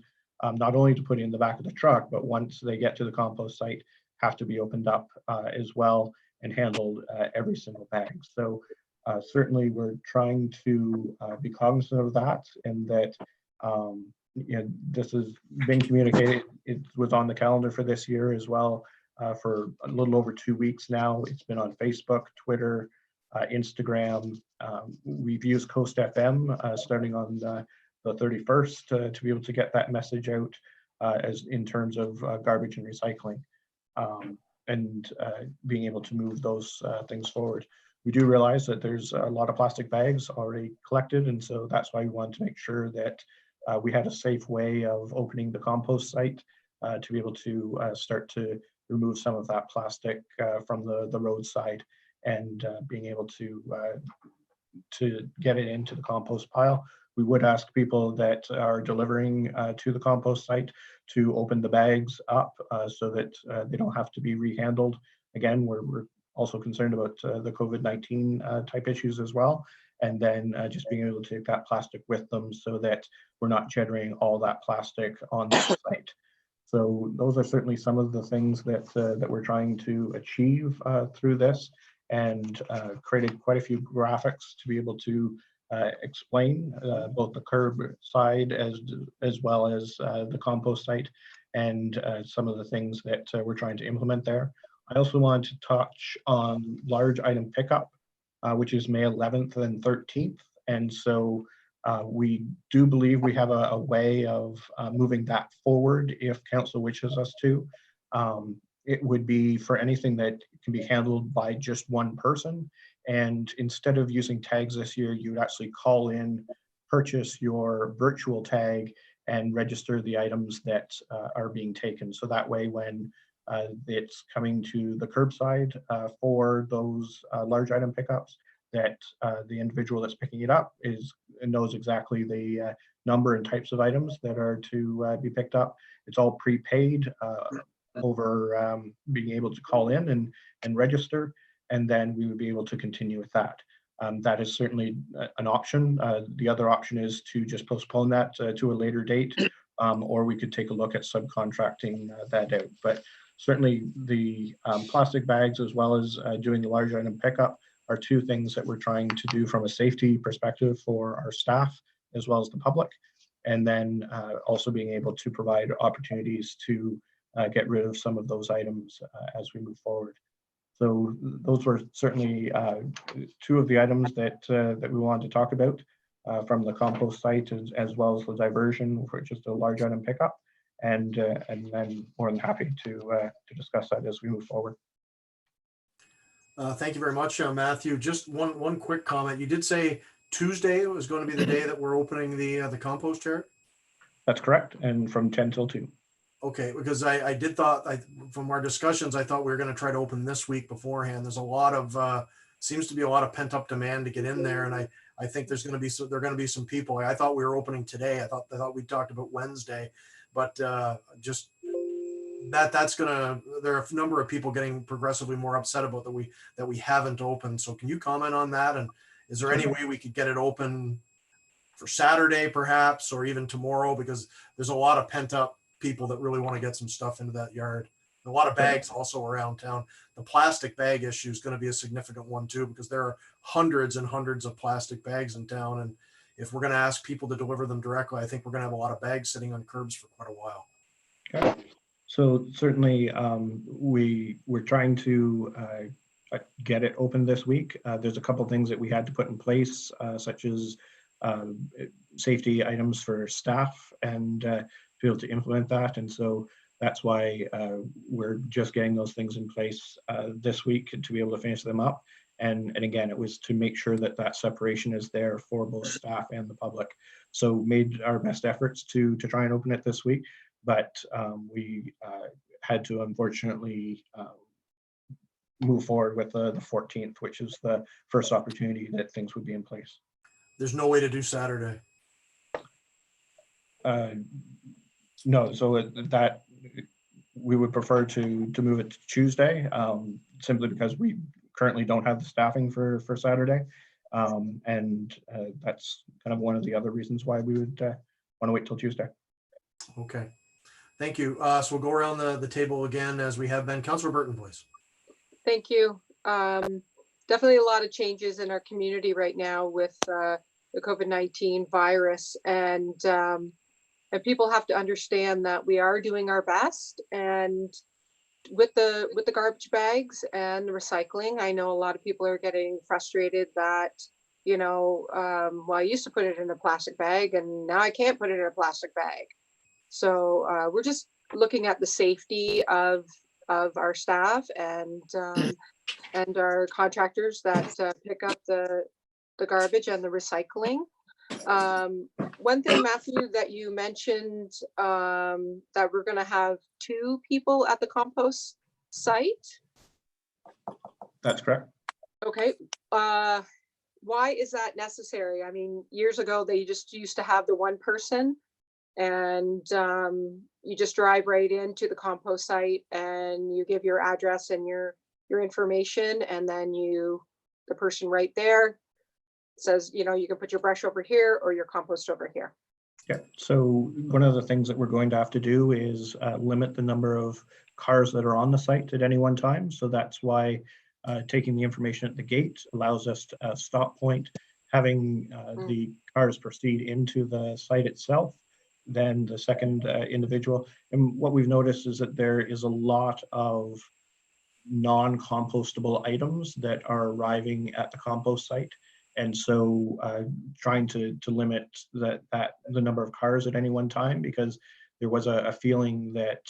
not only to put in the back of the truck, but once they get to the compost site, have to be opened up as well and handled every single bag. So certainly we're trying to be cognizant of that, and that this has been communicated. It was on the calendar for this year as well for a little over 2 weeks now. It's been on Facebook, Twitter, Instagram. We've used Coast FM starting on the 31st to be able to get that message out as in terms of garbage and recycling, and being able to move those things forward. We do realize that there's a lot of plastic bags already collected, and so that's why we wanted to make sure that we had a safe way of opening the compost site to be able to start to remove some of that plastic from the roadside, and being able to get it into the compost pile. We would ask people that are delivering to the compost site to open the bags up so that they don't have to be rehandled. Again, we're also concerned about the COVID-19 type issues as well. And then just being able to take that plastic with them so that we're not generating all that plastic on the site. So those are certainly some of the things that that we're trying to achieve through this, and created quite a few graphics to be able to explain both the curb side as well as the compost site, and some of the things that we're trying to implement there. I also wanted to touch on large item pickup, which is May 11th and 13th. And so we do believe we have a way of moving that forward if council wishes us to. It would be for anything that can be handled by just one person. And instead of using tags this year, you would actually call in, purchase your virtual tag, and register the items that are being taken. So that way, when it's coming to the curbside for those large item pickups, that the individual that's picking it up knows exactly the number and types of items that are to be picked up. It's all prepaid over being able to call in and register, and then we would be able to continue with that. That is certainly an option. The other option is to just postpone that to a later date, or we could take a look at subcontracting that out. But certainly the plastic bags, as well as doing the large item pickup, are two things that we're trying to do from a safety perspective for our staff as well as the public, and then also being able to provide opportunities to get rid of some of those items as we move forward. So those were certainly two of the items that that we wanted to talk about from the compost site, as well as the diversion for just a large item pickup, and then more than happy to discuss that as we move forward. Thank you very much, Matthew. Just one quick comment. You did say Tuesday was going to be the day that we're opening the compost chair? That's correct, and from 10 till 2. Okay, because I did thought, from our discussions, I thought we were going to try to open this week beforehand. There's a lot of, seems to be a lot of pent up demand to get in there. And I think there are going to be some people. I thought we were opening today. I thought we talked about Wednesday, but just that's going to, there are a number of people getting progressively more upset about that we haven't opened. So can you comment on that? And is there any way we could get it open for Saturday perhaps, or even tomorrow? Because there's a lot of pent up people that really want to get some stuff into that yard. A lot of bags also around town. The plastic bag issue is going to be a significant one too, because there are hundreds and hundreds of plastic bags in town. And if we're going to ask people to deliver them directly, I think we're going to have a lot of bags sitting on curbs for quite a while. Okay. So certainly we're trying to get it open this week. There's a couple of things that we had to put in place, such as safety items for staff, and be able to implement that. And so that's why we're just getting those things in place this week to be able to finish them up. And again, it was to make sure that that separation is there for both staff and the public. So made our best efforts to try and open it this week, but we had to unfortunately move forward with the 14th, which is the first opportunity that things would be in place. There's no way to do Saturday. No, so that we would prefer to move it to Tuesday, simply because we currently don't have the staffing for Saturday. And that's kind of one of the other reasons why we would want to wait till Tuesday. Okay, thank you. So we'll go around the table again as we have been. Councillor Burton, please. Thank you. Definitely a lot of changes in our community right now with the COVID-19 virus, and people have to understand that we are doing our best. And with the garbage bags and the recycling, I know a lot of people are getting frustrated that, you know, well, I used to put it in a plastic bag and now I can't put it in a plastic bag. So we're just looking at the safety of our staff and our contractors that pick up the garbage and the recycling. One thing, Matthew, that you mentioned, that we're going to have 2 people at the compost site. That's correct. Okay. Why is that necessary? I mean, years ago, they just used to have the one person, and you just drive right into the compost site and you give your address and your information, and then the person right there says, you know, you can put your brush over here or your compost over here. Yeah, so one of the things that we're going to have to do is limit the number of cars that are on the site at any one time. So that's why taking the information at the gate allows us to stop point, having the cars proceed into the site itself, then the second individual. And what we've noticed is that there is a lot of non-compostable items that are arriving at the compost site. And so trying to limit the number of cars at any one time, because there was a feeling that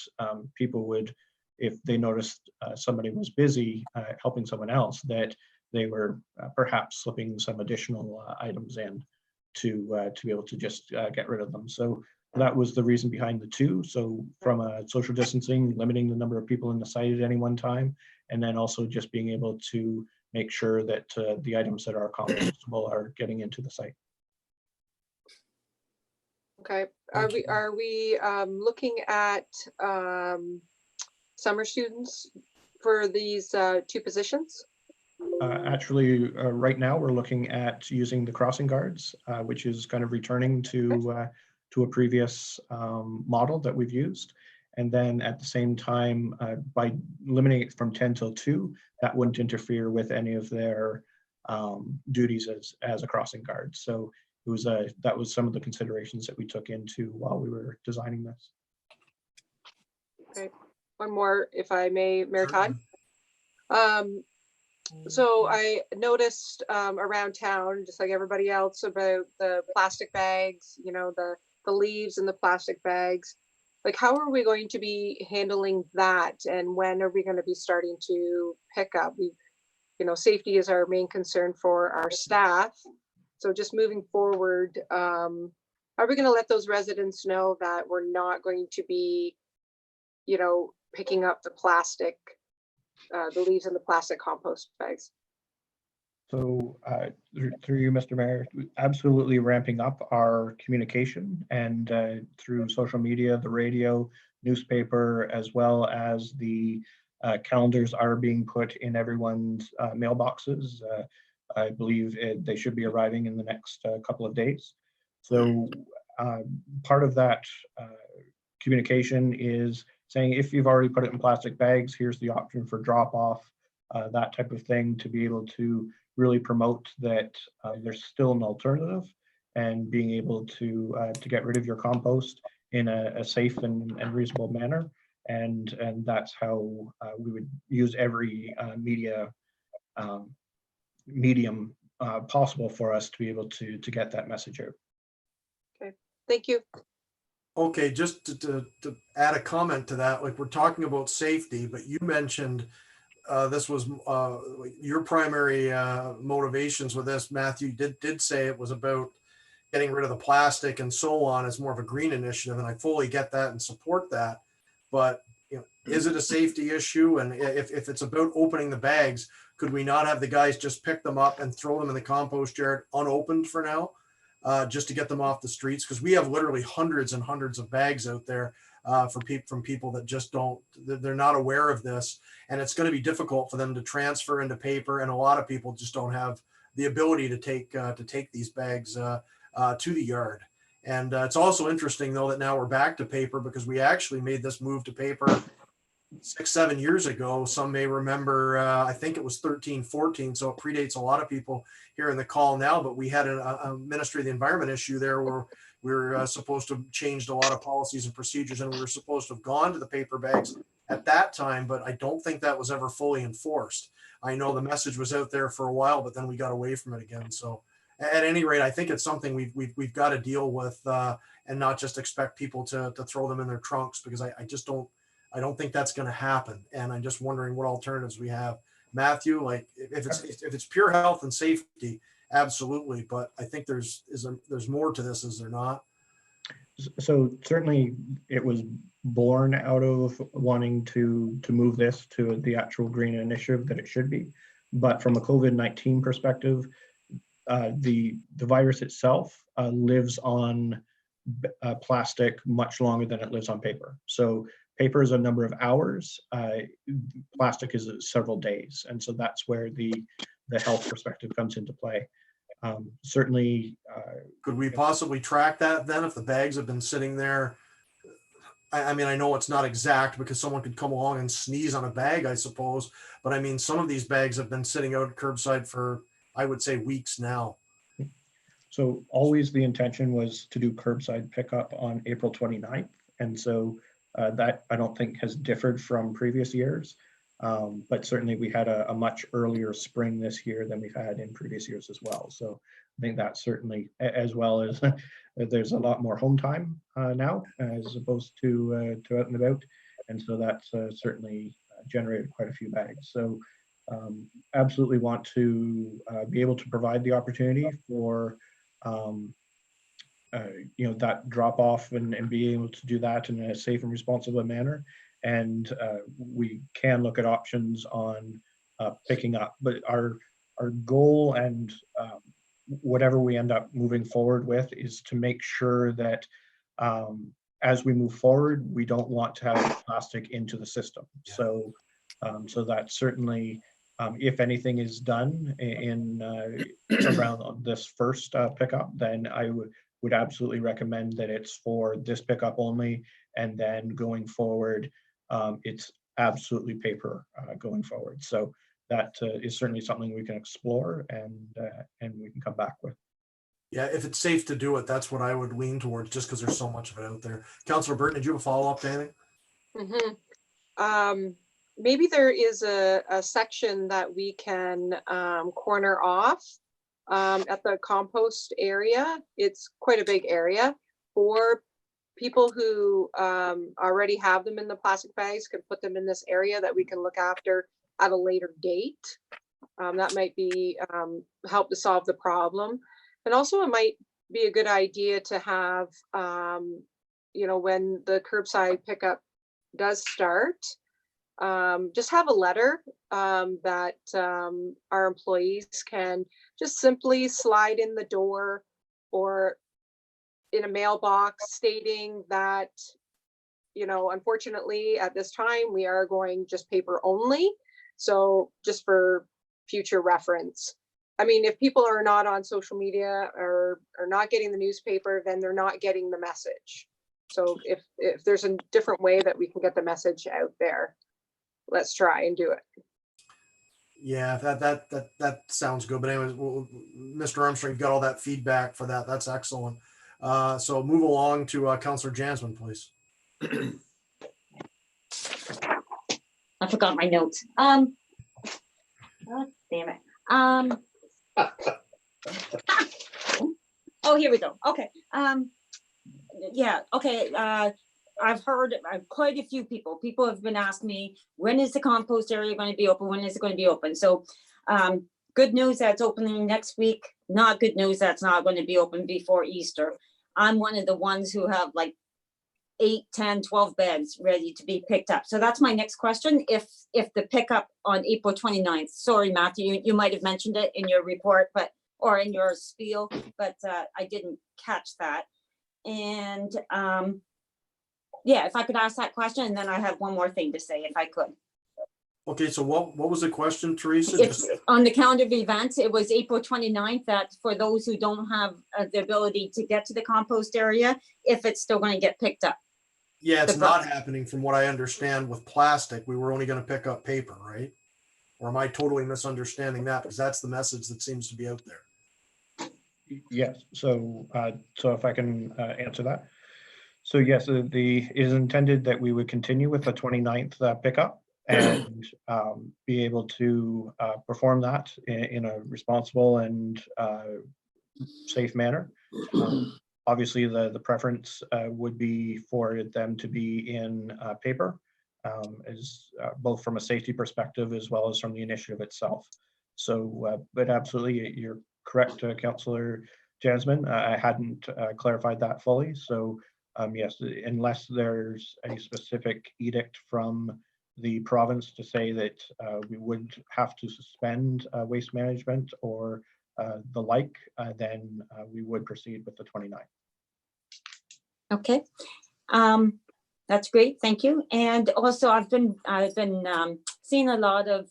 people would, if they noticed somebody was busy helping someone else, that they were perhaps slipping some additional items in to be able to just get rid of them. So that was the reason behind the 2. So from a social distancing, limiting the number of people in the site at any one time, and then also just being able to make sure that the items that are compostable are getting into the site. Okay. Are we looking at summer students for these 2 positions? Actually, right now we're looking at using the crossing guards, which is kind of returning to a previous model that we've used. And then at the same time, by limiting it from 10 till 2, that wouldn't interfere with any of their duties as a crossing guard. So it was that was some of the considerations that we took into while we were designing this. Okay, one more, if I may, Mayor Todd. So I noticed around town, just like everybody else, about the plastic bags, you know, the leaves and the plastic bags. Like, how are we going to be handling that? And when are we going to be starting to pick up? You know, safety is our main concern for our staff. So just moving forward, are we going to let those residents know that we're not going to be, you know, picking up the plastic, the leaves and the plastic compost bags? So through you, Mr. Mayor, absolutely ramping up our communication, and through social media, the radio, newspaper, as well as the calendars are being put in everyone's mailboxes. I believe they should be arriving in the next couple of days. So part of that communication is saying, if you've already put it in plastic bags, here's the option for drop off, that type of thing, to be able to really promote that there's still an alternative, and being able to get rid of your compost in a safe and reasonable manner. And that's how we would use every medium possible for us to be able to get that message out. Okay, thank you. Okay, just to add a comment to that, like, we're talking about safety, but you mentioned this was your primary motivations with this. Matthew did say it was about getting rid of the plastic and so on, as more of a green initiative, and I fully get that and support that. But you know, is it a safety issue? And if it's about opening the bags, could we not have the guys just pick them up and throw them in the compost yard unopened for now, just to get them off the streets? Because we have literally hundreds and hundreds of bags out there from people that just they're not aware of this, and it's going to be difficult for them to transfer into paper, and a lot of people just don't have the ability to take these bags to the yard. And it's also interesting though that now we're back to paper, because we actually made this move to paper 6-7 years ago. Some may remember, I think it was 13-14, so it predates a lot of people here in the call now, but we had a Ministry of the Environment issue there where we were supposed to have changed a lot of policies and procedures, and we were supposed to have gone to the paper bags at that time, but I don't think that was ever fully enforced. I know the message was out there for a while, but then we got away from it again. So at any rate, I think it's something we've got to deal with, and not just expect people to throw them in their trunks, because I don't think that's going to happen. And I'm just wondering what alternatives we have. Matthew, like if it's pure health and safety, absolutely. But I think there's more to this, is there not? So certainly it was born out of wanting to move this to the actual green initiative that it should be. But from a COVID-19 perspective, the virus itself lives on plastic much longer than it lives on paper. So paper is a number of hours, plastic is several days. And so that's where the health perspective comes into play. Certainly. Could we possibly track that then if the bags have been sitting there? I mean, I know it's not exact because someone could come along and sneeze on a bag, I suppose. But I mean, some of these bags have been sitting out curbside for, I would say, weeks now. So always the intention was to do curbside pickup on April 29th. And so that I don't think has differed from previous years. But certainly we had a much earlier spring this year than we've had in previous years as well. So I think that certainly, as well as there's a lot more home time now as opposed to out and about. And so that's certainly generated quite a few bags. So absolutely want to be able to provide the opportunity for that drop off and be able to do that in a safe and responsible manner. And we can look at options on picking up, but our goal and whatever we end up moving forward with is to make sure that as we move forward, we don't want to have plastic into the system. So that certainly, if anything is done in around this first pickup, then I would absolutely recommend that it's for this pickup only, and then going forward, it's absolutely paper going forward. So that is certainly something we can explore and we can come back with. Yeah, if it's safe to do it, that's what I would lean towards, just because there's so much of it out there. Councillor Burton, did you have a follow-up to anything? Mm-hmm. Maybe there is a section that we can corner off at the compost area. It's quite a big area for people who already have them in the plastic bags, could put them in this area that we can look after at a later date. That might be help to solve the problem. And also it might be a good idea to have, when the curbside pickup does start, just have a letter that our employees can just simply slide in the door or in a mailbox stating that, unfortunately at this time we are going just paper only. So just for future reference. I mean, if people are not on social media or are not getting the newspaper, then they're not getting the message. So if there's a different way that we can get the message out there, let's try and do it. Yeah, that sounds good. But anyways, Mr. Armstrong, you've got all that feedback for that. That's excellent. So move along to Councillor Jansman, please. I forgot my notes. God damn it. Oh, here we go. Okay. Yeah. Okay. I've heard quite a few people have been asking me, when is the compost area going to be open? When is it going to be open? So good news, that's opening next week. Not good news, that's not going to be open before Easter. I'm one of the ones who have like 8, 10, 12 bags ready to be picked up. So that's my next question. If the pickup on April 29th, sorry, Matthew, you might have mentioned it in your report, or in your spiel, but I didn't catch that. And yeah, if I could ask that question, and then I have one more thing to say, if I could. Okay, so what was the question, Teresa? It's on the calendar of events. It was April 29th, that for those who don't have the ability to get to the compost area, if it's still going to get picked up. Yeah, it's the not happening from what I understand with plastic. We were only going to pick up paper, right? Or am I totally misunderstanding that? Because that's the message that seems to be out there. Yes, so if I can answer that. So yes, it is intended that we would continue with the 29th pickup and be able to perform that in a responsible and safe manner. Obviously, the preference would be for them to be in paper, as both from a safety perspective as well as from the initiative itself. So, but absolutely, you're correct, Councillor Jasmine. I hadn't clarified that fully. So yes, unless there's a specific edict from the province to say that we would have to suspend waste management or the like, then we would proceed with the 29th. Okay, that's great. Thank you. And also, I've been seeing a lot of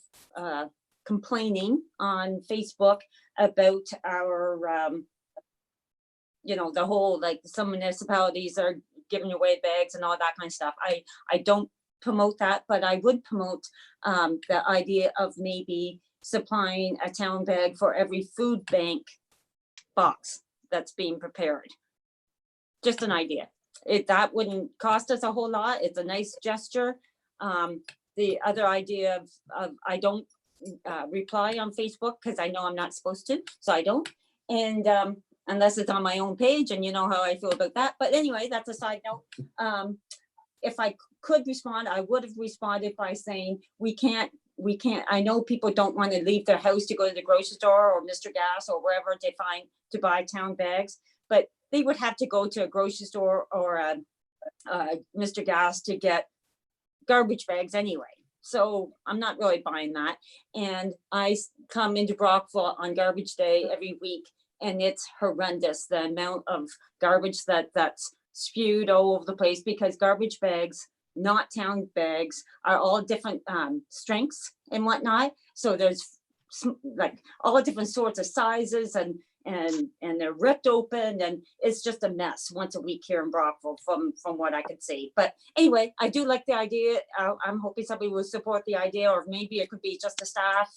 complaining on Facebook about our, the whole, like, some municipalities are giving away bags and all that kind of stuff. I don't promote that, but I would promote the idea of maybe supplying a town bag for every food bank box that's being prepared. Just an idea. That wouldn't cost us a whole lot. It's a nice gesture. The other idea of I don't reply on Facebook because I know I'm not supposed to, so I don't. And unless it's on my own page, and you know how I feel about that. But anyway, that's a side note. If I could respond, I would have responded by saying we can't. I know people don't want to leave their house to go to the grocery store or Mr. Gas or wherever they find to buy town bags, but they would have to go to a grocery store or Mr. Gas to get garbage bags anyway. So I'm not really buying that. And I come into Brockville on garbage day every week, and it's horrendous, the amount of garbage that's spewed all over the place, because garbage bags, not town bags, are all different strengths and whatnot. So there's like all different sorts of sizes, and they're ripped open, and it's just a mess once a week here in Brockville from what I could see. But anyway, I do like the idea. I'm hoping somebody will support the idea, or maybe it could be just a staff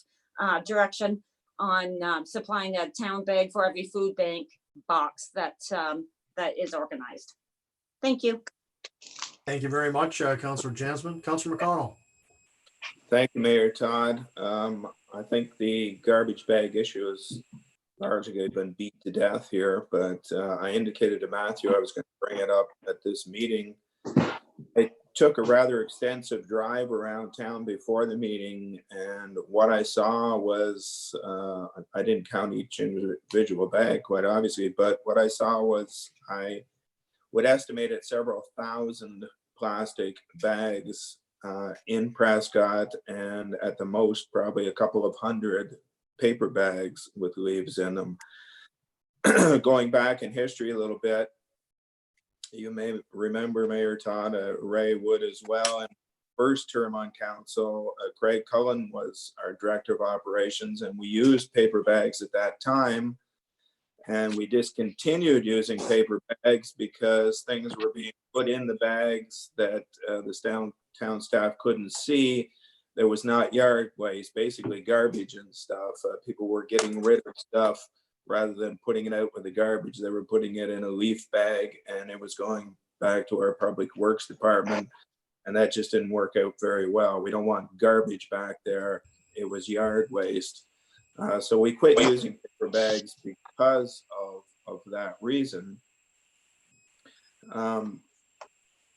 direction on supplying a town bag for every food bank box that is organized. Thank you. Thank you very much, Councillor Jasmine. Councillor McConnell. Thank you, Mayor Todd. I think the garbage bag issue has largely been beat to death here, but I indicated to Matthew I was going to bring it up at this meeting. I took a rather extensive drive around town before the meeting, and what I saw was, I didn't count each individual bag, quite obviously, but what I saw was, I would estimate at several thousand plastic bags in Prescott, and at the most probably a couple of hundred paper bags with leaves in them. Going back in history a little bit, you may remember Mayor Todd, Ray Wood as well, and first term on council, Craig Cullen was our director of operations, and we used paper bags at that time. And we discontinued using paper bags because things were being put in the bags that the town staff couldn't see. There was not yard waste, basically garbage and stuff. People were getting rid of stuff rather than putting it out with the garbage. They were putting it in a leaf bag, and it was going back to our public works department. And that just didn't work out very well. We don't want garbage back there. It was yard waste. So we quit using paper bags because of that reason.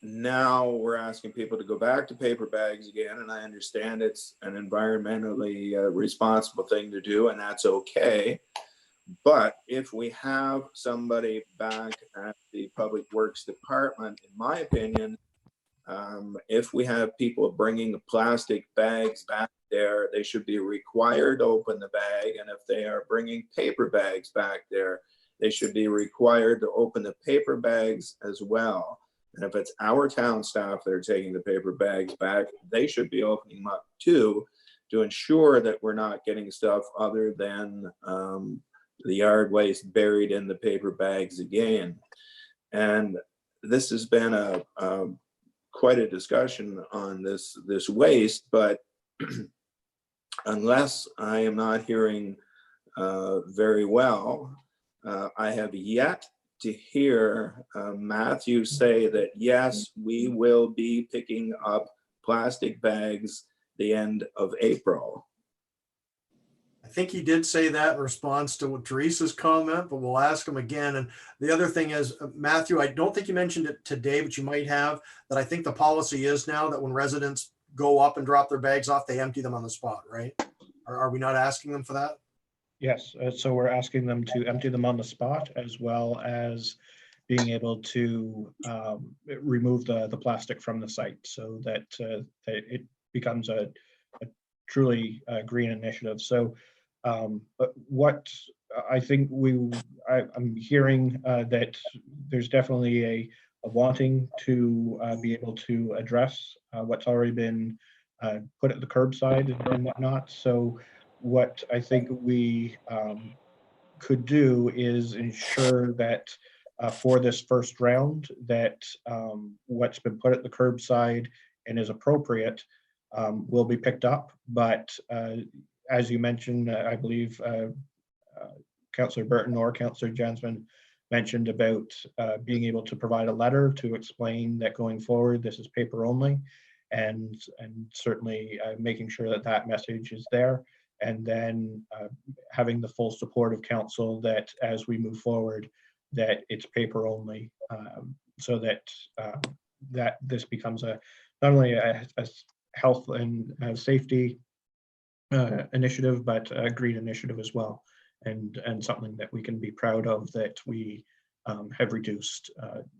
Now we're asking people to go back to paper bags again, and I understand it's an environmentally responsible thing to do, and that's okay. But if we have somebody back at the Public Works Department, in my opinion, if we have people bringing plastic bags back there, they should be required to open the bag. And if they are bringing paper bags back there, they should be required to open the paper bags as well. And if it's our town staff that are taking the paper bags back, they should be opening them up too, to ensure that we're not getting stuff other than the yard waste buried in the paper bags again. And this has been quite a discussion on this waste, but unless I am not hearing very well, I have yet to hear Matthew say that, yes, we will be picking up plastic bags the end of April. I think he did say that in response to Teresa's comment, but we'll ask him again. And the other thing is, Matthew, I don't think you mentioned it today, but you might have, that I think the policy is now that when residents go up and drop their bags off, they empty them on the spot, right? Are we not asking them for that? Yes, so we're asking them to empty them on the spot, as well as being able to remove the plastic from the site, so that it becomes a truly green initiative. So but what I think I'm hearing that there's definitely a wanting to be able to address what's already been put at the curbside and whatnot. So what I think we could do is ensure that for this first round, that what's been put at the curbside and is appropriate will be picked up. But as you mentioned, I believe Councillor Burton or Councillor Jansman mentioned about being able to provide a letter to explain that going forward, this is paper only, and certainly making sure that that message is there. And then having the full support of council that as we move forward, that it's paper only, so that that this becomes not only a health and safety initiative, but a green initiative as well, and something that we can be proud of, that we have reduced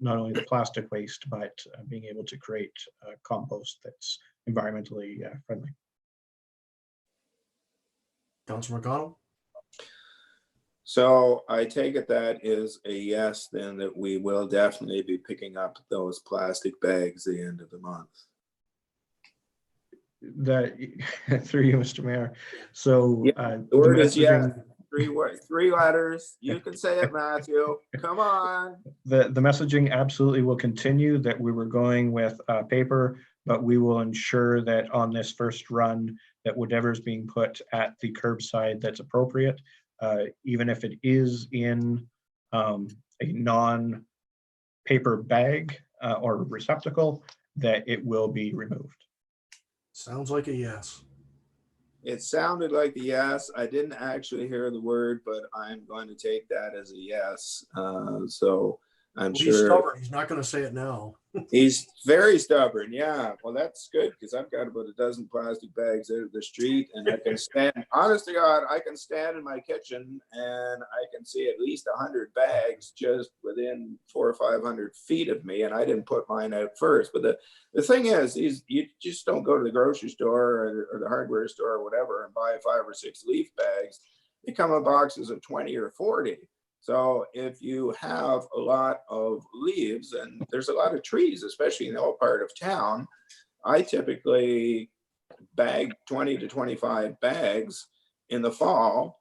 not only the plastic waste, but being able to create compost that's environmentally friendly. Councilor McConnell? So I take it that is a yes, then, that we will definitely be picking up those plastic bags at the end of the month. That through you, Mr. Mayor. So the word is yes. Three letters. You can say it, Matthew. Come on. The messaging absolutely will continue, that we were going with paper, but we will ensure that on this first run, that whatever is being put at the curbside that's appropriate, even if it is in a non-paper bag or receptacle, that it will be removed. Sounds like a yes. It sounded like a yes. I didn't actually hear the word, but I'm going to take that as a yes. So I'm sure. He's stubborn. He's not going to say it now. He's very stubborn. Yeah. Well, that's good, because I've got about a dozen plastic bags out of the street, and I can stand, honest to God, I can stand in my kitchen and I can see at least 100 bags just within 400 or 500 feet of me. And I didn't put mine out first. But the thing is you just don't go to the grocery store or the hardware store or whatever and buy 5 or 6 leaf bags. They come in boxes of 20 or 40. So if you have a lot of leaves, and there's a lot of trees, especially in the old part of town, I typically bag 20 to 25 bags in the fall.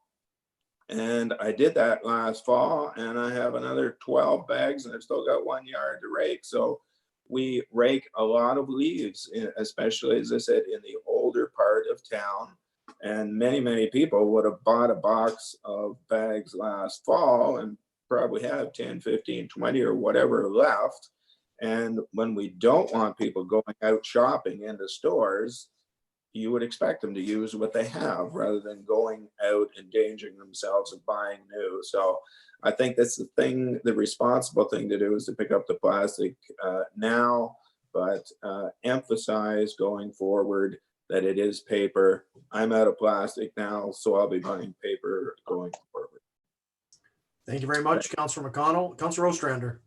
And I did that last fall, and I have another 12 bags, and I've still got 1 yard to rake. So we rake a lot of leaves, especially, as I said, in the older part of town. And many people would have bought a box of bags last fall and probably have 10, 15, 20 or whatever left. And when we don't want people going out shopping into stores, you would expect them to use what they have rather than going out endangering themselves and buying new. So I think that's the responsible thing to do, is to pick up the plastic now, but emphasize going forward that it is paper. I'm out of plastic now, so I'll be buying paper going forward. Thank you very much, Councilor McConnell. Councilor Ostrander.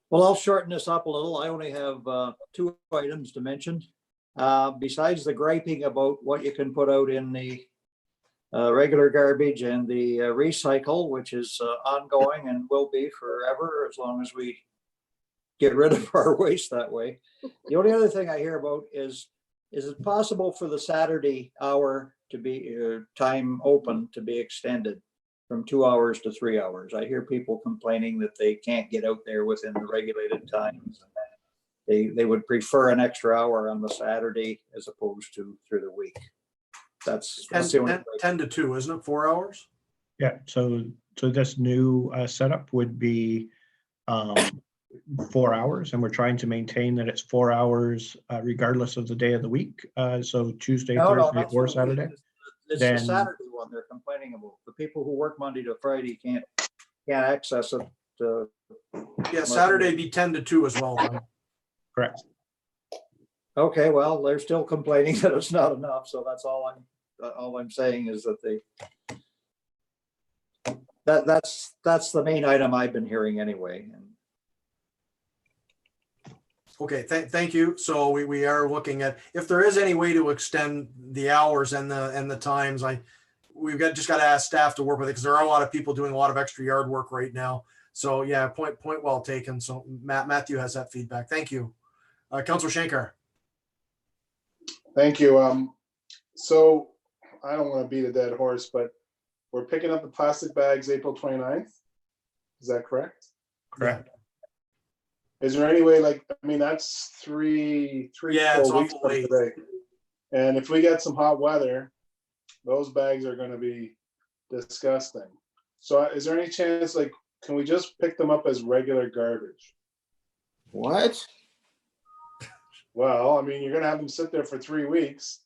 Well, I'll shorten this up a little. I only have 2 items to mention. Besides the griping about what you can put out in the regular garbage and the recycle, which is ongoing and will be forever as long as we get rid of our waste that way. The only other thing I hear about is it possible for the Saturday hour to be time open to be extended from 2 hours to 3 hours? I hear people complaining that they can't get out there within the regulated times. They would prefer an extra hour on the Saturday as opposed to through the week. That's the only 10 to 2, isn't it? 4 hours? Yeah, so this new setup would be 4 hours, and we're trying to maintain that it's 4 hours regardless of the day of the week. So Tuesday, Thursday, that's or what Saturday. it's Then- the Saturday one they're complaining about. The people who work Monday to Friday can't access it. Yeah, Saturday be 10 to 2 as well. Then. Correct. Okay, well, they're still complaining that it's not enough. So that's all I'm saying is that that's the main item I've been hearing anyway. Okay, thank you. So we are looking at if there is any way to extend the hours and the times. We've just got to ask staff to work with it because there are a lot of people doing a lot of extra yard work right now. So yeah, point well taken. So Matthew has that feedback. Thank you, Councillor Shankar. Thank you. So I don't want to beat a dead horse, but we're picking up the plastic bags April 29th. Is that correct? Correct. Is there any way, that's three Yeah, it's full weeks awful from late. today. And if we get some hot weather, those bags are going to be disgusting. So is there any chance, can we just pick them up as regular garbage? What? Well, you're going to have them sit there for 3 weeks.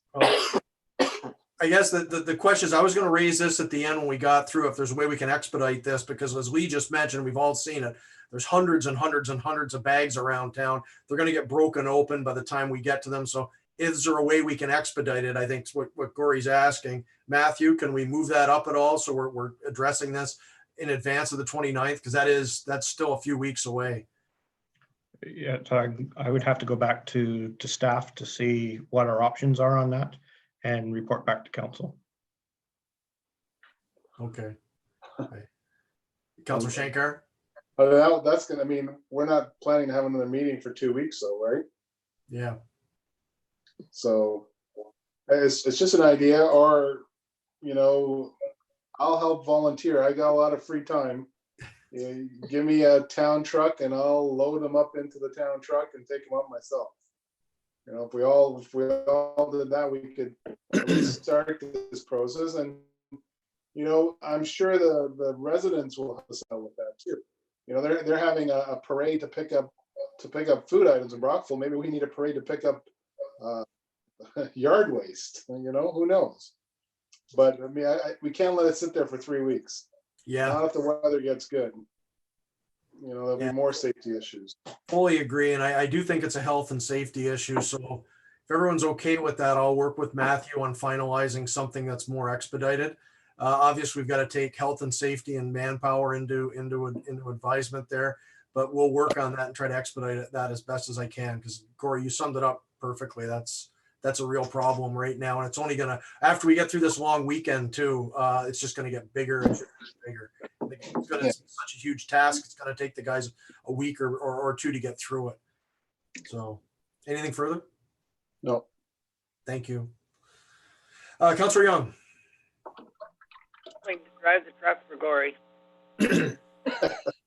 I guess the question is, I was going to raise this at the end when we got through, if there's a way we can expedite this, because as Lee just mentioned, we've all seen it. There's hundreds and hundreds and hundreds of bags around town. They're going to get broken open by the time we get to them. So is there a way we can expedite it? I think it's what Gory's asking. Matthew, can we move that up at all? So we're addressing this in advance of the 29th, because that's still a few weeks away. Yeah, so I would have to go back to staff to see what our options are on that and report back to council. Okay. Councillor Shankar? But that's going to we're not planning to have another meeting for 2 weeks though, right? Yeah. So it's just an idea, or, I'll help volunteer. I got a lot of free time. Give me a town truck and I'll load them up into the town truck and take them up myself. If we all did that, we could at least start this process. And, I'm sure the residents will help us out with that too. They're having a parade to pick up food items in Brockville. Maybe we need a parade to pick up yard waste. Who knows? But we can't let it sit there for 3 weeks. Yeah. Not if the weather gets good. There'll be more safety issues. Fully agree. And I do think it's a health and safety issue. So if everyone's okay with that, I'll work with Matthew on finalizing something that's more expedited. Obviously, we've got to take health and safety and manpower into advisement there, but we'll work on that and try to expedite that as best as I can. Because Corey, you summed it up perfectly. That's a real problem right now, and it's only gonna, after we get through this long weekend too, it's just gonna get bigger and bigger. It's such a huge task. It's gonna take the guys a week or two to get through it. So, anything further? No. Thank you, Councillor Young. To drive the truck for Gory.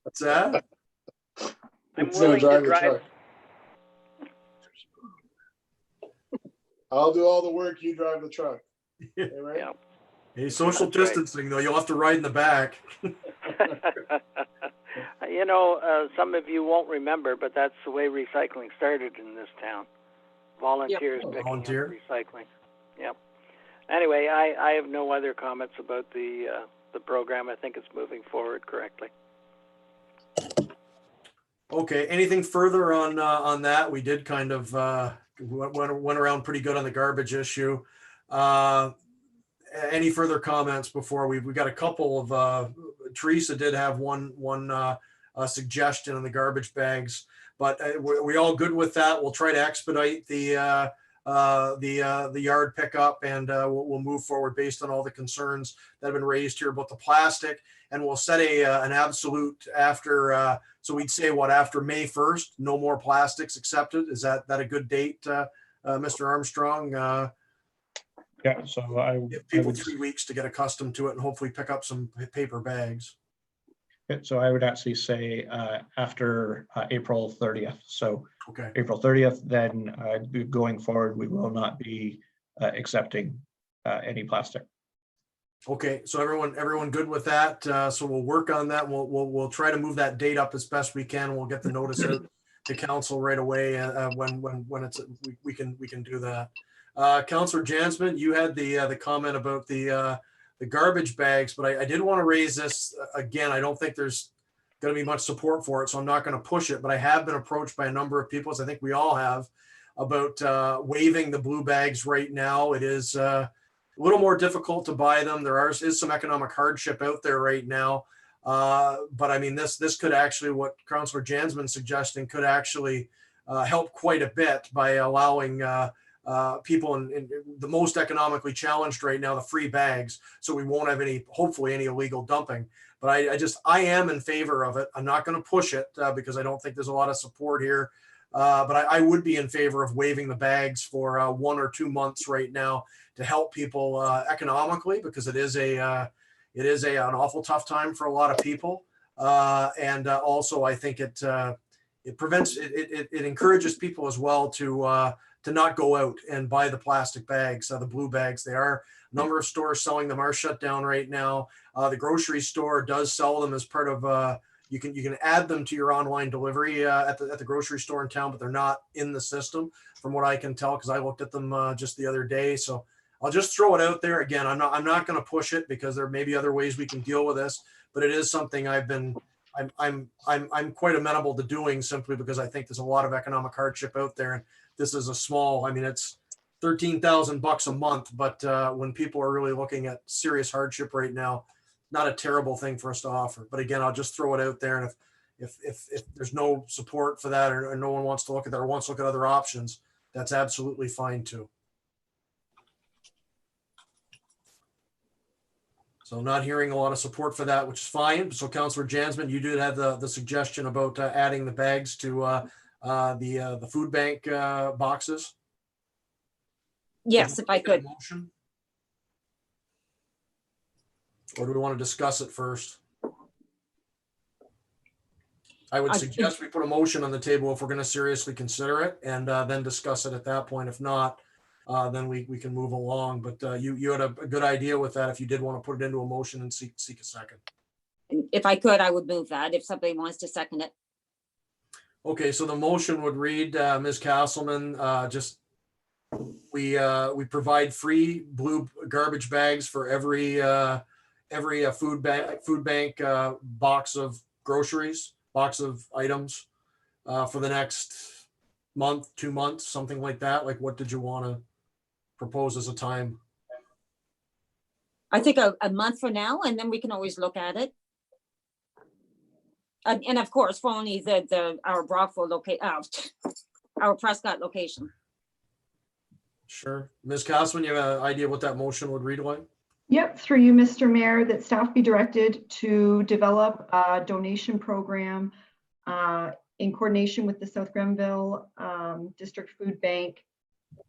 What's that? I'm willing to drive. I'll do all the work. You drive the truck. Hey, right? Yeah. Hey, social That's distancing though. You'll have to ride in the back. Some of you won't remember, but that's the way recycling started in this town. Volunteers picking up recycling. Yep. Anyway, I have no other comments about the program. I think it's moving forward correctly. Okay. Anything further on that? We did kind of went around pretty good on the garbage issue. Any further comments before we got a couple of Teresa did have one suggestion on the garbage bags, but we all good with that? We'll try to expedite the yard pickup, and we'll move forward based on all the concerns that have been raised here about the plastic, and we'll set an absolute after. So we'd say what, after May 1st, no more plastics accepted. Is that a good date, Mr. Armstrong? Yeah, so Give I people would, 3 weeks to get accustomed to it and hopefully pick up some paper bags. so I would actually say after April 30th. So Okay. April 30th, then going forward, we will not be accepting any plastic. Okay, so everyone good with that? So we'll work on that. We'll try to move that date up as best we can. We'll get the notice out to council right away when it's we can do that. Councillor Jansman, you had the comment about the garbage bags, but I did want to raise this again. I don't think there's going to be much support for it, so I'm not going to push it. But I have been approached by a number of people, as I think we all have, about waiving the blue bags right now. It is a little more difficult to buy them. There is some economic hardship out there right now. But I mean, this could actually, what Councillor Jansman's suggesting, could actually help quite a bit by allowing people in the most economically challenged right now the free bags, so we won't have hopefully any illegal dumping. But I am in favor of it. I'm not going to push it because I don't think there's a lot of support here. But I would be in favor of waiving the bags for 1 or 2 months right now to help people economically, because it is an awful tough time for a lot of people. And also I think it encourages people as well to not go out and buy the plastic bags, the blue bags. There are a number of stores selling them, are shut down right now. The grocery store does sell them as part of you can add them to your online delivery at the grocery store in town, but they're not in the system from what I can tell, because I looked at them just the other day. So I'll just throw it out there again. I'm not going to push it because there may be other ways we can deal with this, but it is something I'm quite amenable to doing, simply because I think there's a lot of economic hardship out there, and this is a small. I mean, it's $13,000 a month, but when people are really looking at serious hardship right now, not a terrible thing for us to offer. But again, I'll just throw it out there, and if there's no support for that, or no one wants to look at that, or wants to look at other options, that's absolutely fine too. So I'm not hearing a lot of support for that, which is fine. So Councillor Jansman, you did have the suggestion about adding the bags to the food bank boxes. Yes, if I could. Motion? Or do we want to discuss it first? I would suggest we put a motion on the table if we're going to seriously consider it, and then discuss it at that point. If not, then we can move along. But you had a good idea with that if you did want to put it into a motion and seek a second. If I could, I would move that if somebody wants to second it. Okay, so the motion would read, Ms. Castleman, we provide free blue garbage bags for every food bank box of groceries, box of items for the next month, 2 months, something like that. Like, what did you want to propose as a time? I think a month for now, and then we can always look at it. And of course, for only our Brockville our Prescott location. Sure. Ms. Castleman, you have an idea what that motion would read like? Yep, through you, Mr. Mayor, that staff be directed to develop a donation program in coordination with the South Granville District Food Bank,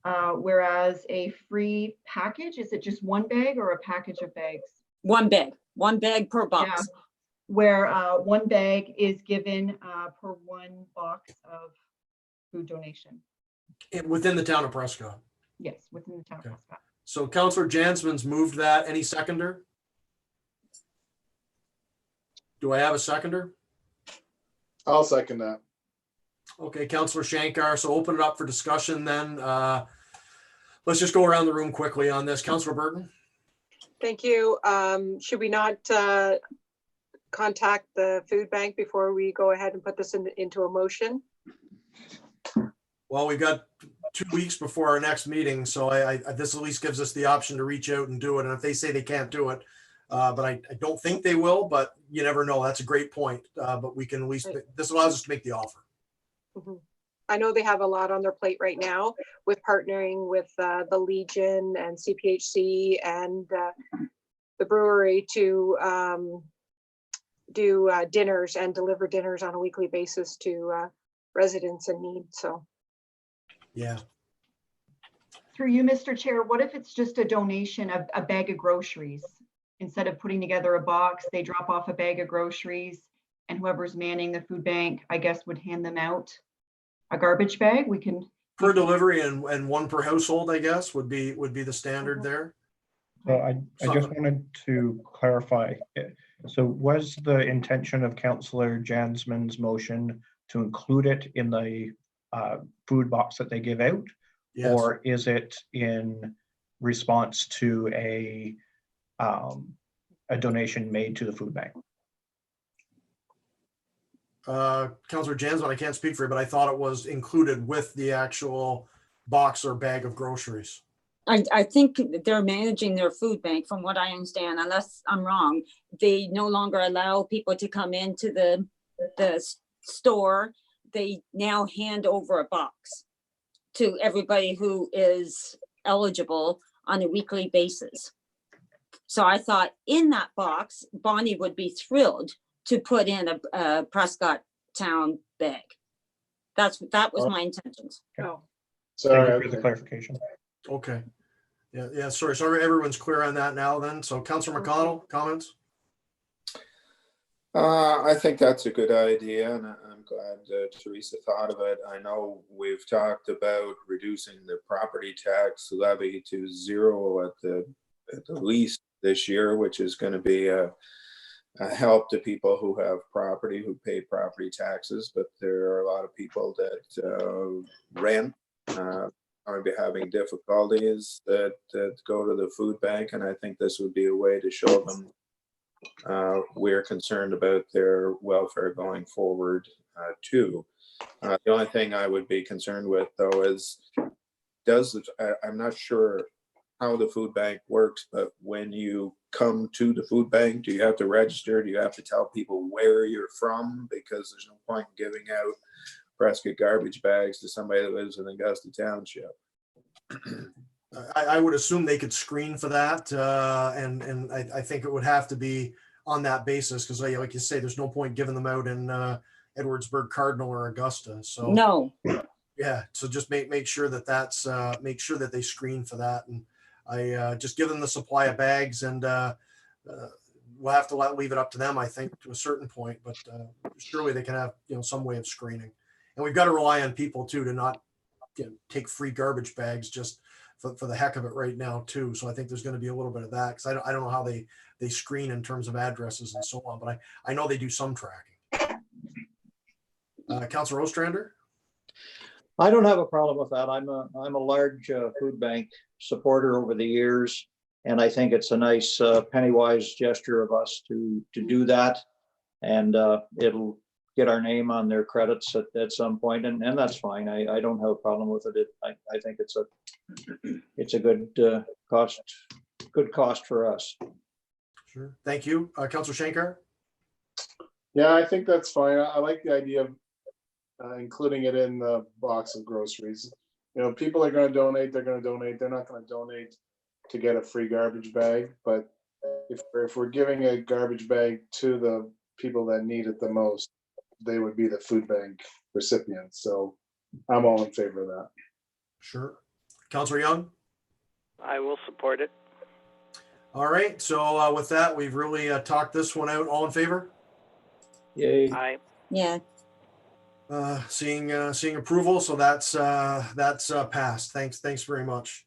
whereas a free package, is it just one bag or a package of bags? One bag per box. Yeah, where one bag is given per one box of food donation. Within the town of Prescott? Yes, within the town of Prescott. So Councillor Jansman's moved that. Any seconder? Do I have a seconder? I'll second that. Okay, Councillor Shankar. So open it up for discussion then. Let's just go around the room quickly on this. Councillor Burton? Thank you. Should we not contact the food bank before we go ahead and put this into a motion? Well, we've got 2 weeks before our next meeting, so this at least gives us the option to reach out and do it. And if they say they can't do it, but I don't think they will, but you never know. That's a great point. But we can at least, this allows us to make the offer. Mm-hmm. I know they have a lot on their plate right now with partnering with the Legion and CPHC and the brewery to do dinners and deliver dinners on a weekly basis to residents in need. So, Yeah. Through you, Mr. Chair, what if it's just a donation of a bag of groceries? Instead of putting together a box, they drop off a bag of groceries and whoever's manning the food bank, I guess, would hand them out a garbage bag. We can. Per delivery and one per household, I guess, would be the standard there. So I just wanted to clarify. So was the intention of Councillor Jansman's motion to include it in the food box that they give out? Yes. Or is it in response to a donation made to the food bank? Councillor Jansman, I can't speak for you, but I thought it was included with the actual box or bag of groceries. I think they're managing their food bank, from what I understand, unless I'm wrong. They no longer allow people to come into the store. They now hand over a box to everybody who is eligible on a weekly basis. So I thought in that box, Bonnie would be thrilled to put in a Prescott Town bag. That was my intentions. oh, Thank Sorry. you for the clarification. Okay. Yeah. Sorry. Everyone's clear on that now then. So Councillor McConnell, comments? I think that's a good idea, and I'm glad Teresa thought of it. I know we've talked about reducing the property tax levy to 0 at the least this year, which is going to be a help to people who have property, who pay property taxes. But there are a lot of people that rent, are be having difficulties that go to the food bank, and I think this would be a way to show them we're concerned about their welfare going forward too. The only thing I would be concerned with though is, I'm not sure how the food bank works, but when you come to the food bank, do you have to register? Do you have to tell people where you're from? Because there's no point in giving out Prescott garbage bags to somebody that lives in Augusta Township. I would assume they could screen for that, and I think it would have to be on that basis, because like you say, there's no point giving them out in Edwardsburg, Cardinal, or Augusta. So No. Yeah, so just make sure that's make sure that they screen for that, and I just give them the supply of bags, and we'll have to leave it up to them, I think, to a certain point. But surely they can have some way of screening, and we've got to rely on people too to not take free garbage bags just for the heck of it right now too. So I think there's going to be a little bit of that, because I don't know how they screen in terms of addresses and so on, but I know they do some tracking. Councillor Ostrander? I don't have a problem with that. I'm a large food bank supporter over the years, and I think it's a nice penny-wise gesture of us to do that, and it'll get our name on their credits at some point, and that's fine. I don't have a problem with it. I think it's a good cost for us. Sure. Thank you. Councillor Shankar? Yeah, I think that's fine. I like the idea of including it in the box of groceries. People are going to donate. They're going to donate. They're not going to donate to get a free garbage bag. But if we're giving a garbage bag to the people that need it the most, they would be the food bank recipients. So I'm all in favor of that. Sure. Councillor Young? I will support it. All right. So with that, we've really talked this one out. All in favor? Yay. Aye. Yeah. Seeing approval. So that's passed. Thanks very much.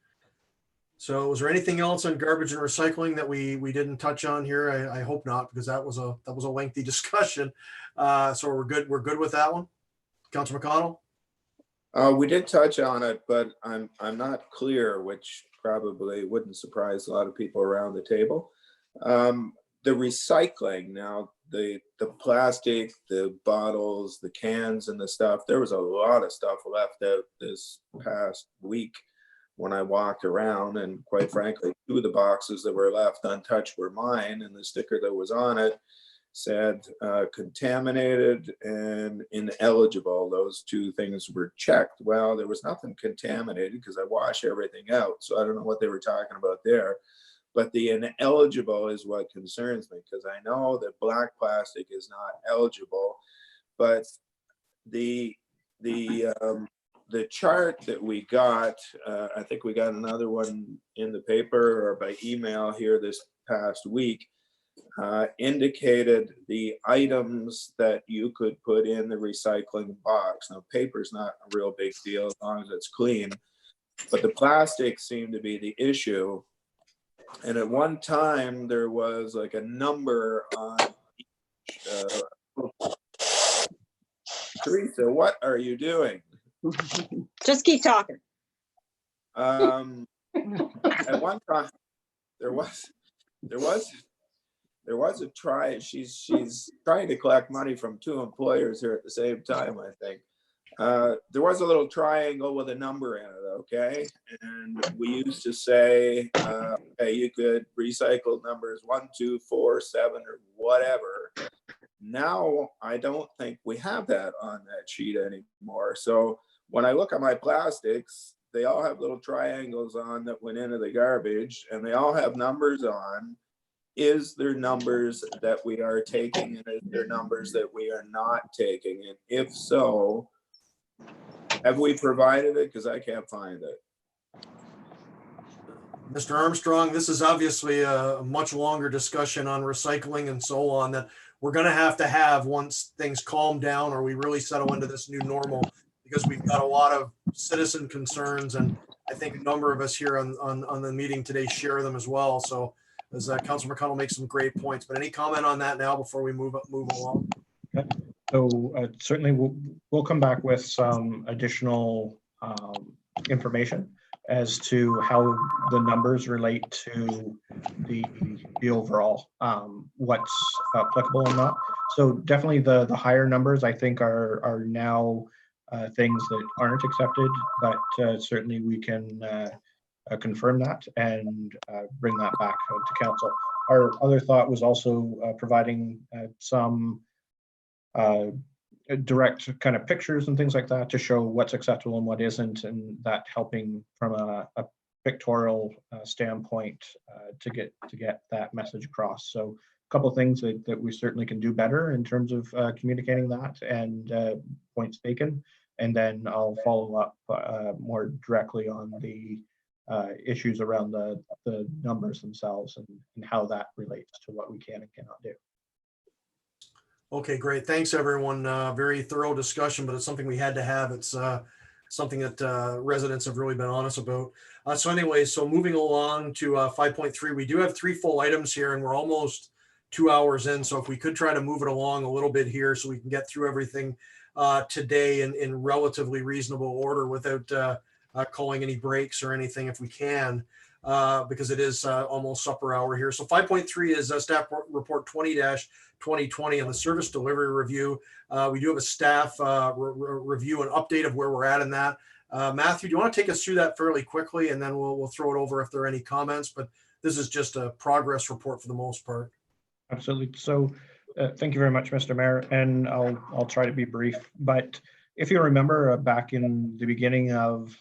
So was there anything else on garbage and recycling that we didn't touch on here? I hope not, because that was a lengthy discussion. So we're good with that one. Councillor McConnell? We did touch on it, but I'm not clear, which probably wouldn't surprise a lot of people around the table. The recycling, now the plastic, the bottles, the cans and the stuff, there was a lot of stuff left out this past week when I walked around, and quite frankly, 2 of the boxes that were left untouched were mine, and the sticker that was on it said contaminated and ineligible. Those 2 things were checked. Well, there was nothing contaminated because I wash everything out. So I don't know what they were talking about there. but the ineligible is what concerns me, because I know that black plastic is not eligible, but the chart that we got, I think we got another one in the paper or by email here this past week, indicated the items that you could put in the recycling box. Now, paper's not a real big deal as long as it's clean, but the plastics seem to be the issue. And at one time, there was like a number on Teresa, what are you doing? Just keep talking. At one time, there was a try. She's trying to collect money from two employers here at the same time, I think. There was a little triangle with a number in it, okay? And we used to say, hey, you could recycle numbers 1, 2, 4, 7, or whatever. Now, I don't think we have that on that sheet anymore. So when I look at my plastics, they all have little triangles on that went into the garbage, and they all have numbers on. Is there numbers that we are taking, and is there numbers that we are not taking? And if so, have we provided it? Because I can't find it. Mr. Armstrong, this is obviously a much longer discussion on recycling and so on that we're going to have once things calm down or we really settle into this new normal, because we've got a lot of citizen concerns, and I think a number of us here on the meeting today share them as well. So as Councilor McConnell makes some great points, but any comment on that now before we move along? Okay. So certainly we'll come back with some additional information as to how the numbers relate to the overall, what's applicable and not. So definitely the higher numbers I think are now things that aren't accepted, but certainly we can confirm that and bring that back to council. Our other thought was also providing some direct kind of pictures and things like that to show what's acceptable and what isn't, and that helping from a pictorial standpoint to get that message across. So a couple of things that we certainly can do better in terms of communicating that, and points taken. And then I'll follow up more directly on the issues around the numbers themselves and how that relates to what we can and cannot do. Okay, great. Thanks, everyone. Very thorough discussion, but it's something we had to have. It's something that residents have really been honest about. So anyway, so moving along to 5.3, we do have 3 full items here, and we're almost 2 hours in. So if we could try to move it along a little bit here so we can get through everything today in relatively reasonable order without calling any breaks or anything if we can, because it is almost supper hour here. So 5.3 is staff report 20-2020 on the service delivery review. We do have a staff review and update of where we're at in that. Matthew, do you want to take us through that fairly quickly, and then we'll throw it over if there are any comments, but this is just a progress report for the most part. Absolutely. So thank you very much, Mr. Mayor, and I'll try to be brief, but if you remember back in the beginning of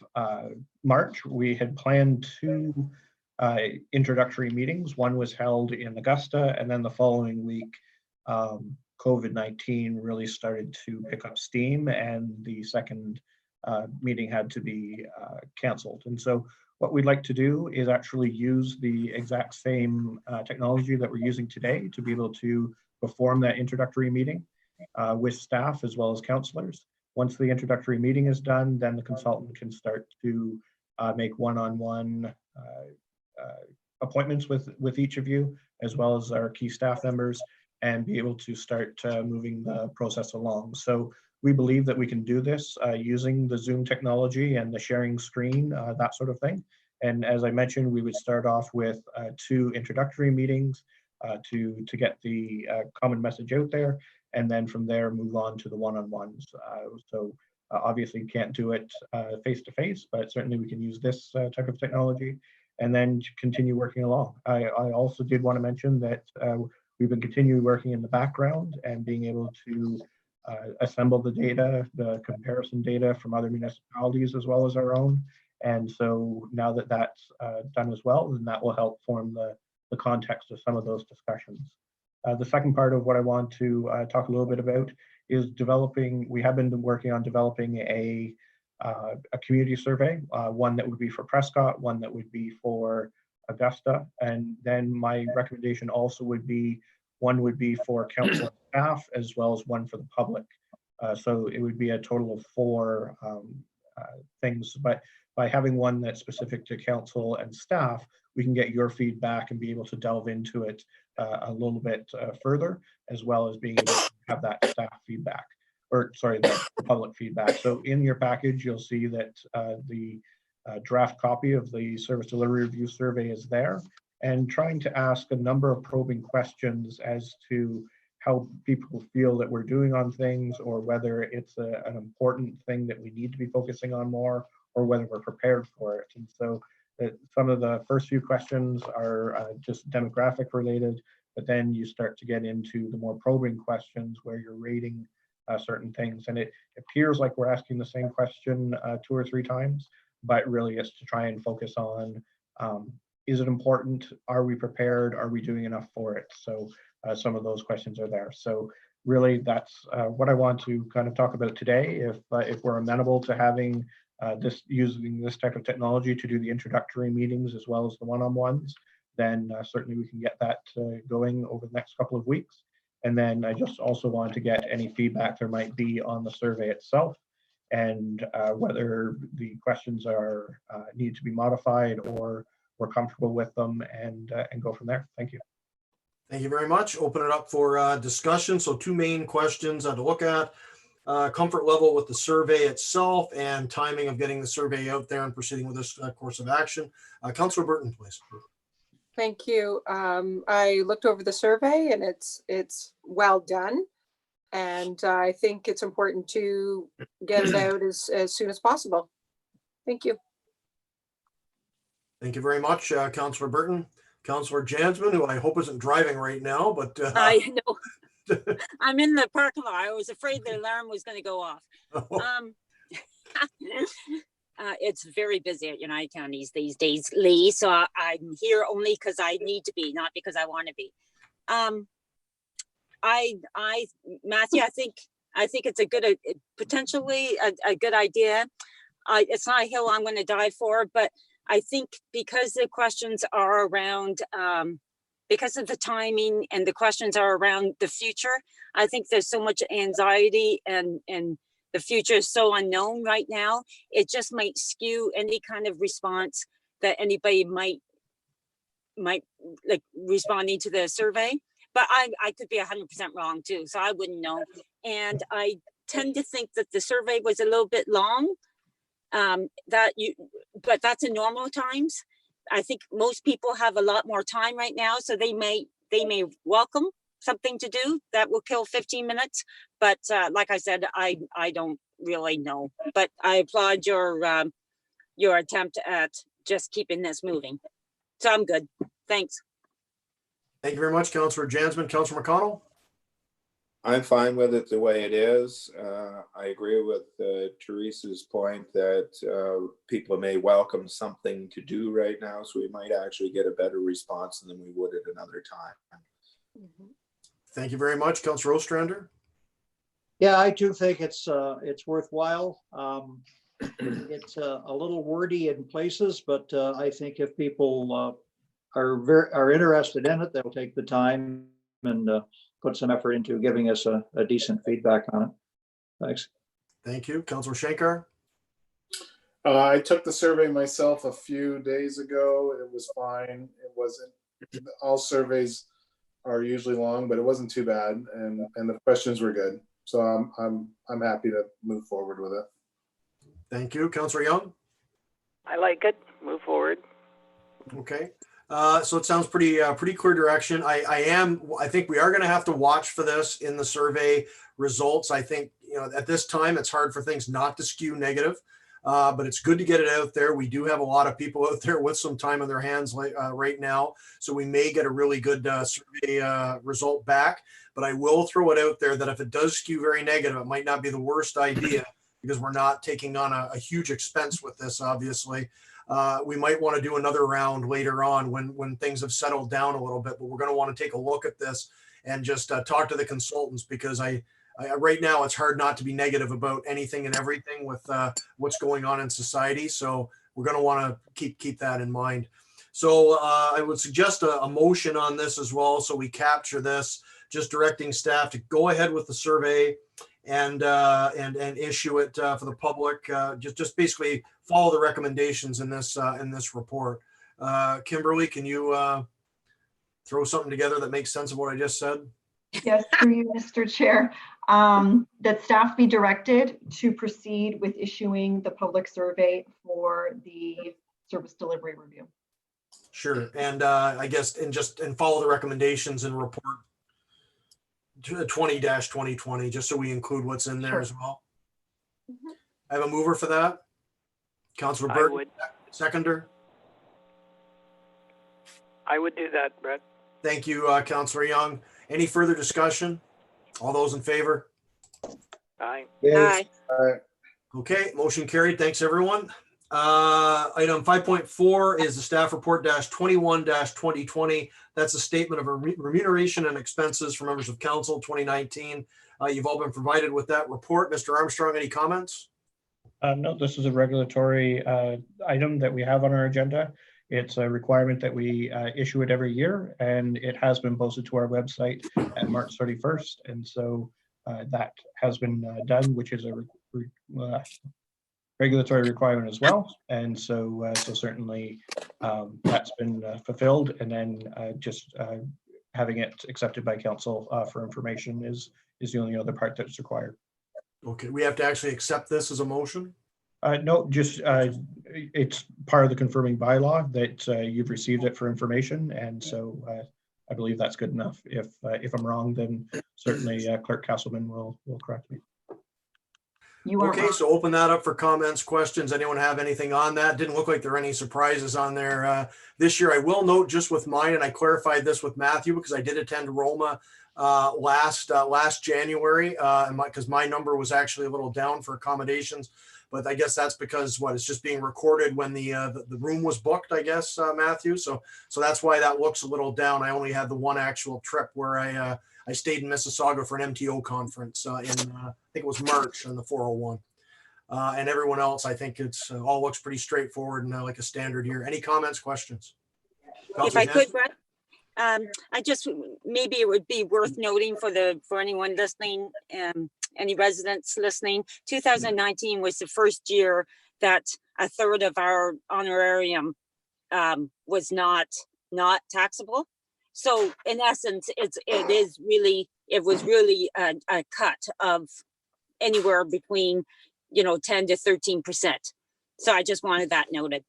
March, we had planned 2 introductory meetings. One was held in Augusta, and then the following week, COVID-19 really started to pick up steam, and the second meeting had to be canceled. And so what we'd like to do is actually use the exact same technology that we're using today to be able to perform that introductory meeting with staff as well as councillors. Once the introductory meeting is done, then the consultant can start to make one-on-one appointments with each of you, as well as our key staff members, and be able to start moving the process along. So we believe that we can do this using the Zoom technology and the sharing screen, that sort of thing. And as I mentioned, we would start off with 2 introductory meetings to get the common message out there, and then from there move on to the one-on-ones. So obviously you can't do it face-to-face, but certainly we can use this type of technology and then continue working along. I also did want to mention that we've been continuing working in the background and being able to assemble the data, the comparison data from other municipalities as well as our own. And so now that that's done as well, then that will help form the context of some of those discussions. The second part of what I want to talk a little bit about is developing. We have been working on developing a community survey, one that would be for Prescott, one that would be for Augusta, and then my recommendation also would be one would be for council staff as well as one for the public. So it would be a total of 4 things, but by having one that's specific to council and staff, we can get your feedback and be able to delve into it a little bit further, as well as being able to have that staff feedback, or sorry, the public feedback. So in your package, you'll see that the draft copy of the service delivery review survey is there, and trying to ask a number of probing questions as to how people feel that we're doing on things, or whether it's an important thing that we need to be focusing on more, or whether we're prepared for it. And so some of the first few questions are just demographic related, but then you start to get into the more probing questions where you're rating certain things. And it appears like we're asking the same question 2 or 3 times, but really it's to try and focus on, is it important? Are we prepared? Are we doing enough for it? So some of those questions are there. So really that's what I want to kind of talk about today. If we're amenable to having using this type of technology to do the introductory meetings as well as the one-on-ones, then certainly we can get that going over the next couple of weeks. And then I just also want to get any feedback there might be on the survey itself, and whether the questions are need to be modified or we're comfortable with them, and go from there. Thank you. Thank you very much. Open it up for discussion. So 2 main questions to look at. Comfort level with the survey itself and timing of getting the survey out there and proceeding with this course of action. Councillor Burton, please. Thank you. I looked over the survey and it's well done. And I think it's important to get it out as soon as possible. Thank you. Thank you very much, Councillor Burton. Councillor Jansman, who I hope isn't driving right now, but I know. I'm in the parking lot. I was afraid the alarm was going to go off. It's very busy at United Counties these days, Lee. So I'm here only because I need to be, not because I want to be. Matthew, I think it's a good, potentially a good idea. It's not a hill I'm going to die for, but I think because the questions are around, because of the timing and the questions are around the future, I think there's so much anxiety and the future is so unknown right now. It just might skew any kind of response that anybody might like responding to the survey. But I could be 100% wrong too, so I wouldn't know. And I tend to think that the survey was a little bit long. But that's in normal times. I think most people have a lot more time right now, so they may welcome something to do that will kill 15 minutes. But like I said, I don't really know. But I applaud your attempt at just keeping this moving. So I'm good. Thanks. Thank you very much, Councillor Jansman. Councillor McConnell? I'm fine with it the way it is. I agree with Teresa's point that people may welcome something to do right now, so we might actually get a better response than we would at another time. Thank you very much, Councillor Ostrander. Yeah, I do think it's worthwhile. It's a little wordy in places, but I think if people are interested in it, they'll take the time and put some effort into giving us a decent feedback on it. Thanks. Thank you. Councillor Shankar? I took the survey myself a few days ago. It was fine. It wasn't, all surveys are usually long, but it wasn't too bad, and the questions were good. So I'm happy to move forward with it. Thank you. Councillor Young? I like it. Move forward. Okay. So it sounds pretty clear direction. I think we are going to have to watch for this in the survey results. I think, at this time, it's hard for things not to skew negative, but it's good to get it out there. We do have a lot of people out there with some time on their hands right now, so we may get a really good survey result back. But I will throw it out there that if it does skew very negative, it might not be the worst idea, because we're not taking on a huge expense with this, obviously. we might want to do another round later on when things have settled down a little bit, but we're going to want to take a look at this and just talk to the consultants, because I right now it's hard not to be negative about anything and everything with what's going on in society. So we're going to want to keep that in mind. So I would suggest a motion on this as well, so we capture this, just directing staff to go ahead with the survey and issue it for the public. Just basically follow the recommendations in this report. Kimberly, can you throw something together that makes sense of what I just said? Yes, through you, Mr. Chair. That staff be directed to proceed with issuing the public survey for the service delivery review. Sure, and I guess and follow the recommendations in report 20-2020, just so we include what's in there as well. I have a mover for that. Councilor Burton, seconder. I would do that, Brett. Thank you, Councilor Young. Any further discussion? All those in favor? Aye. Yes. Okay, motion carried. Thanks, everyone. Item 5.4 is the staff report -21-2020. That's a statement of remuneration and expenses for members of council 2019. You've all been provided with that report. Mr. Armstrong, any comments? No, this is a regulatory item that we have on our agenda. It's a requirement that we issue it every year, and it has been posted to our website at March 31st. And so that has been done, which is a regulatory requirement as well. And so certainly that's been fulfilled. And then just having it accepted by council for information is the only other part that's required. Okay, we have to actually accept this as a motion? No, just it's part of the confirming bylaw that you've received it for information. And so I believe that's good enough. If I'm wrong, then certainly Clerk Castleman will correct me. Okay, so open that up for comments, questions. Anyone have anything on that? Didn't look like there are any surprises on there this year. I will note just with mine, and I clarified this with Matthew because I did attend Roma last January, because my number was actually a little down for accommodations. But I guess that's because it's just being recorded when the room was booked, I guess, Matthew. So that's why that looks a little down. I only had the one actual trip where I stayed in Mississauga for an MTO conference in I think it was March on the 401. And everyone else, I think it's all looks pretty straightforward and like a standard year. Any comments, questions? If I could, Brett, I just maybe it would be worth noting for anyone listening, any residents listening, 2019 was the first year that a third of our honorarium was not taxable. So in essence, it was really a cut of anywhere between 10 to 13%. So I just wanted that noted.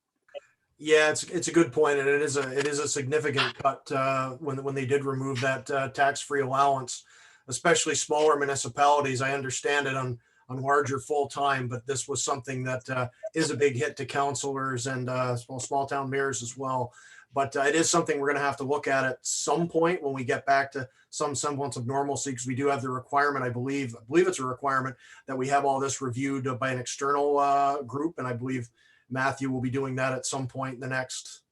Yeah, it's a good point, and it is a significant cut when they did remove that tax-free allowance, especially smaller municipalities. I understand it on larger full-time, but this was something that is a big hit to councilors and small town mayors as well. But it is something we're going to have to look at some point when we get back to some semblance of normalcy, because we do have the requirement, I believe it's a requirement that we have all this reviewed by an external group. And I believe Matthew will be doing that at some point in the next,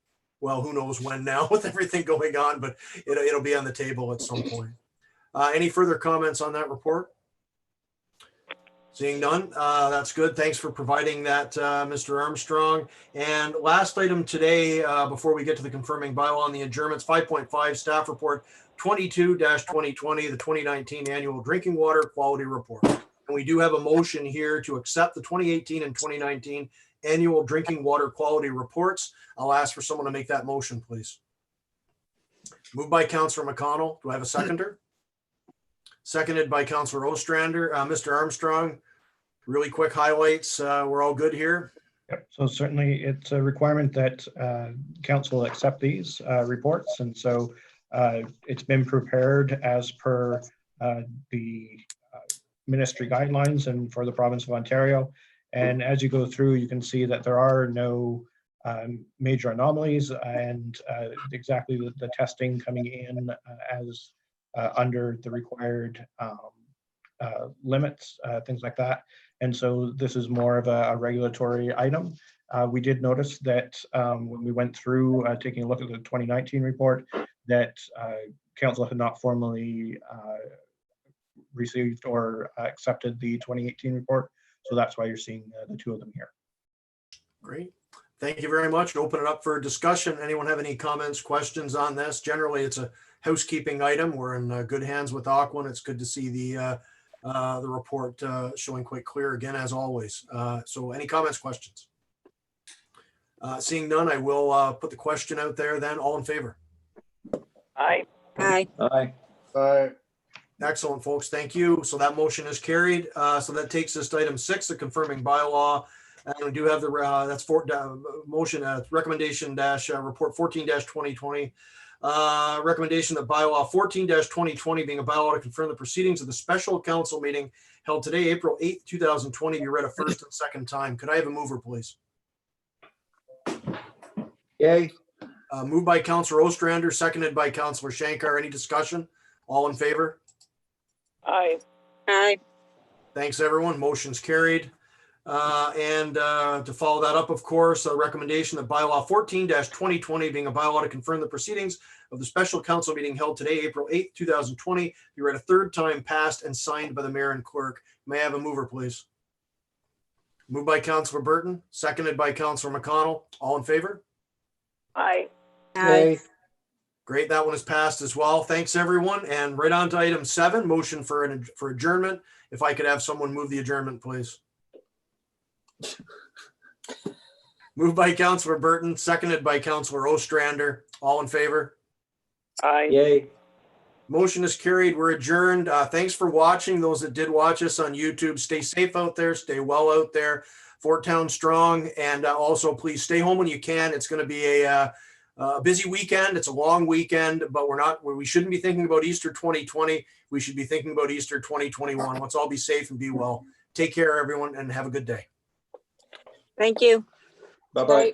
who knows when now with everything going on, but it'll be on the table at some point. Any further comments on that report? Seeing none, that's good. Thanks for providing that, Mr. Armstrong. And last item today, before we get to the confirming bylaw on the adjournments, 5.5 staff report 22-2020, the 2019 annual drinking water quality report. And we do have a motion here to accept the 2018 and 2019 annual drinking water quality reports. I'll ask for someone to make that motion, please. Moved by Councillor McConnell. Do I have a seconder? Seconded by Councillor Ostrander. Mr. Armstrong, really quick highlights. We're all good here. Yep. So certainly it's a requirement that council accept these reports. And so it's been prepared as per the ministry guidelines and for the province of Ontario. And as you go through, you can see that there are no major anomalies and exactly the testing coming in as under the required limits, things like that. And so this is more of a regulatory item. We did notice that when we went through taking a look at the 2019 report, that council had not formally received or accepted the 2018 report. So that's why you're seeing the two of them here. Great. Thank you very much. Open it up for discussion. Anyone have any comments, questions on this? Generally, it's a housekeeping item. We're in good hands with Aqua. It's good to see the report showing quite clear again, as always. So any comments, questions? Seeing none, I will put the question out there then. All in favor? Aye. Aye. Aye. Aye. Excellent, folks. Thank you. So that motion is carried. So that takes us to item 6, the confirming bylaw. And we do have the that's for motion recommendation dash report 14-2020. Recommendation that bylaw 14-2020 being a bylaw to confirm the proceedings of the special council meeting held today, April 8th, 2020, be read a first and second time. Could I have a mover, please? Yay. Moved by Councillor Ostrander, seconded by Councillor Shankar. Any discussion? All in favor? Aye. Aye. Thanks, everyone. Motion's carried. And to follow that up, of course, a recommendation that bylaw 14-2020 being a bylaw to confirm the proceedings of the special council meeting held today, April 8th, 2020, be read a third time, passed and signed by the mayor and clerk. May I have a mover, please? Moved by Councillor Burton, seconded by Councillor McConnell. All in favor? Aye. Yay. Great. That one is passed as well. Thanks, everyone. And right on to item 7, motion for adjournment. If I could have someone move the adjournment, please. Moved by Councillor Burton, seconded by Councillor Ostrander. All in favor? Aye. Yay. Motion is carried. We're adjourned. Thanks for watching. Those that did watch us on YouTube, stay safe out there. Stay well out there. Fort Town strong. And also, please stay home when you can. It's going to be a busy weekend. It's a long weekend, but we shouldn't be thinking about Easter 2020. We should be thinking about Easter 2021. Let's all be safe and be well. Take care, everyone, and have a good day. Thank you. Bye-bye.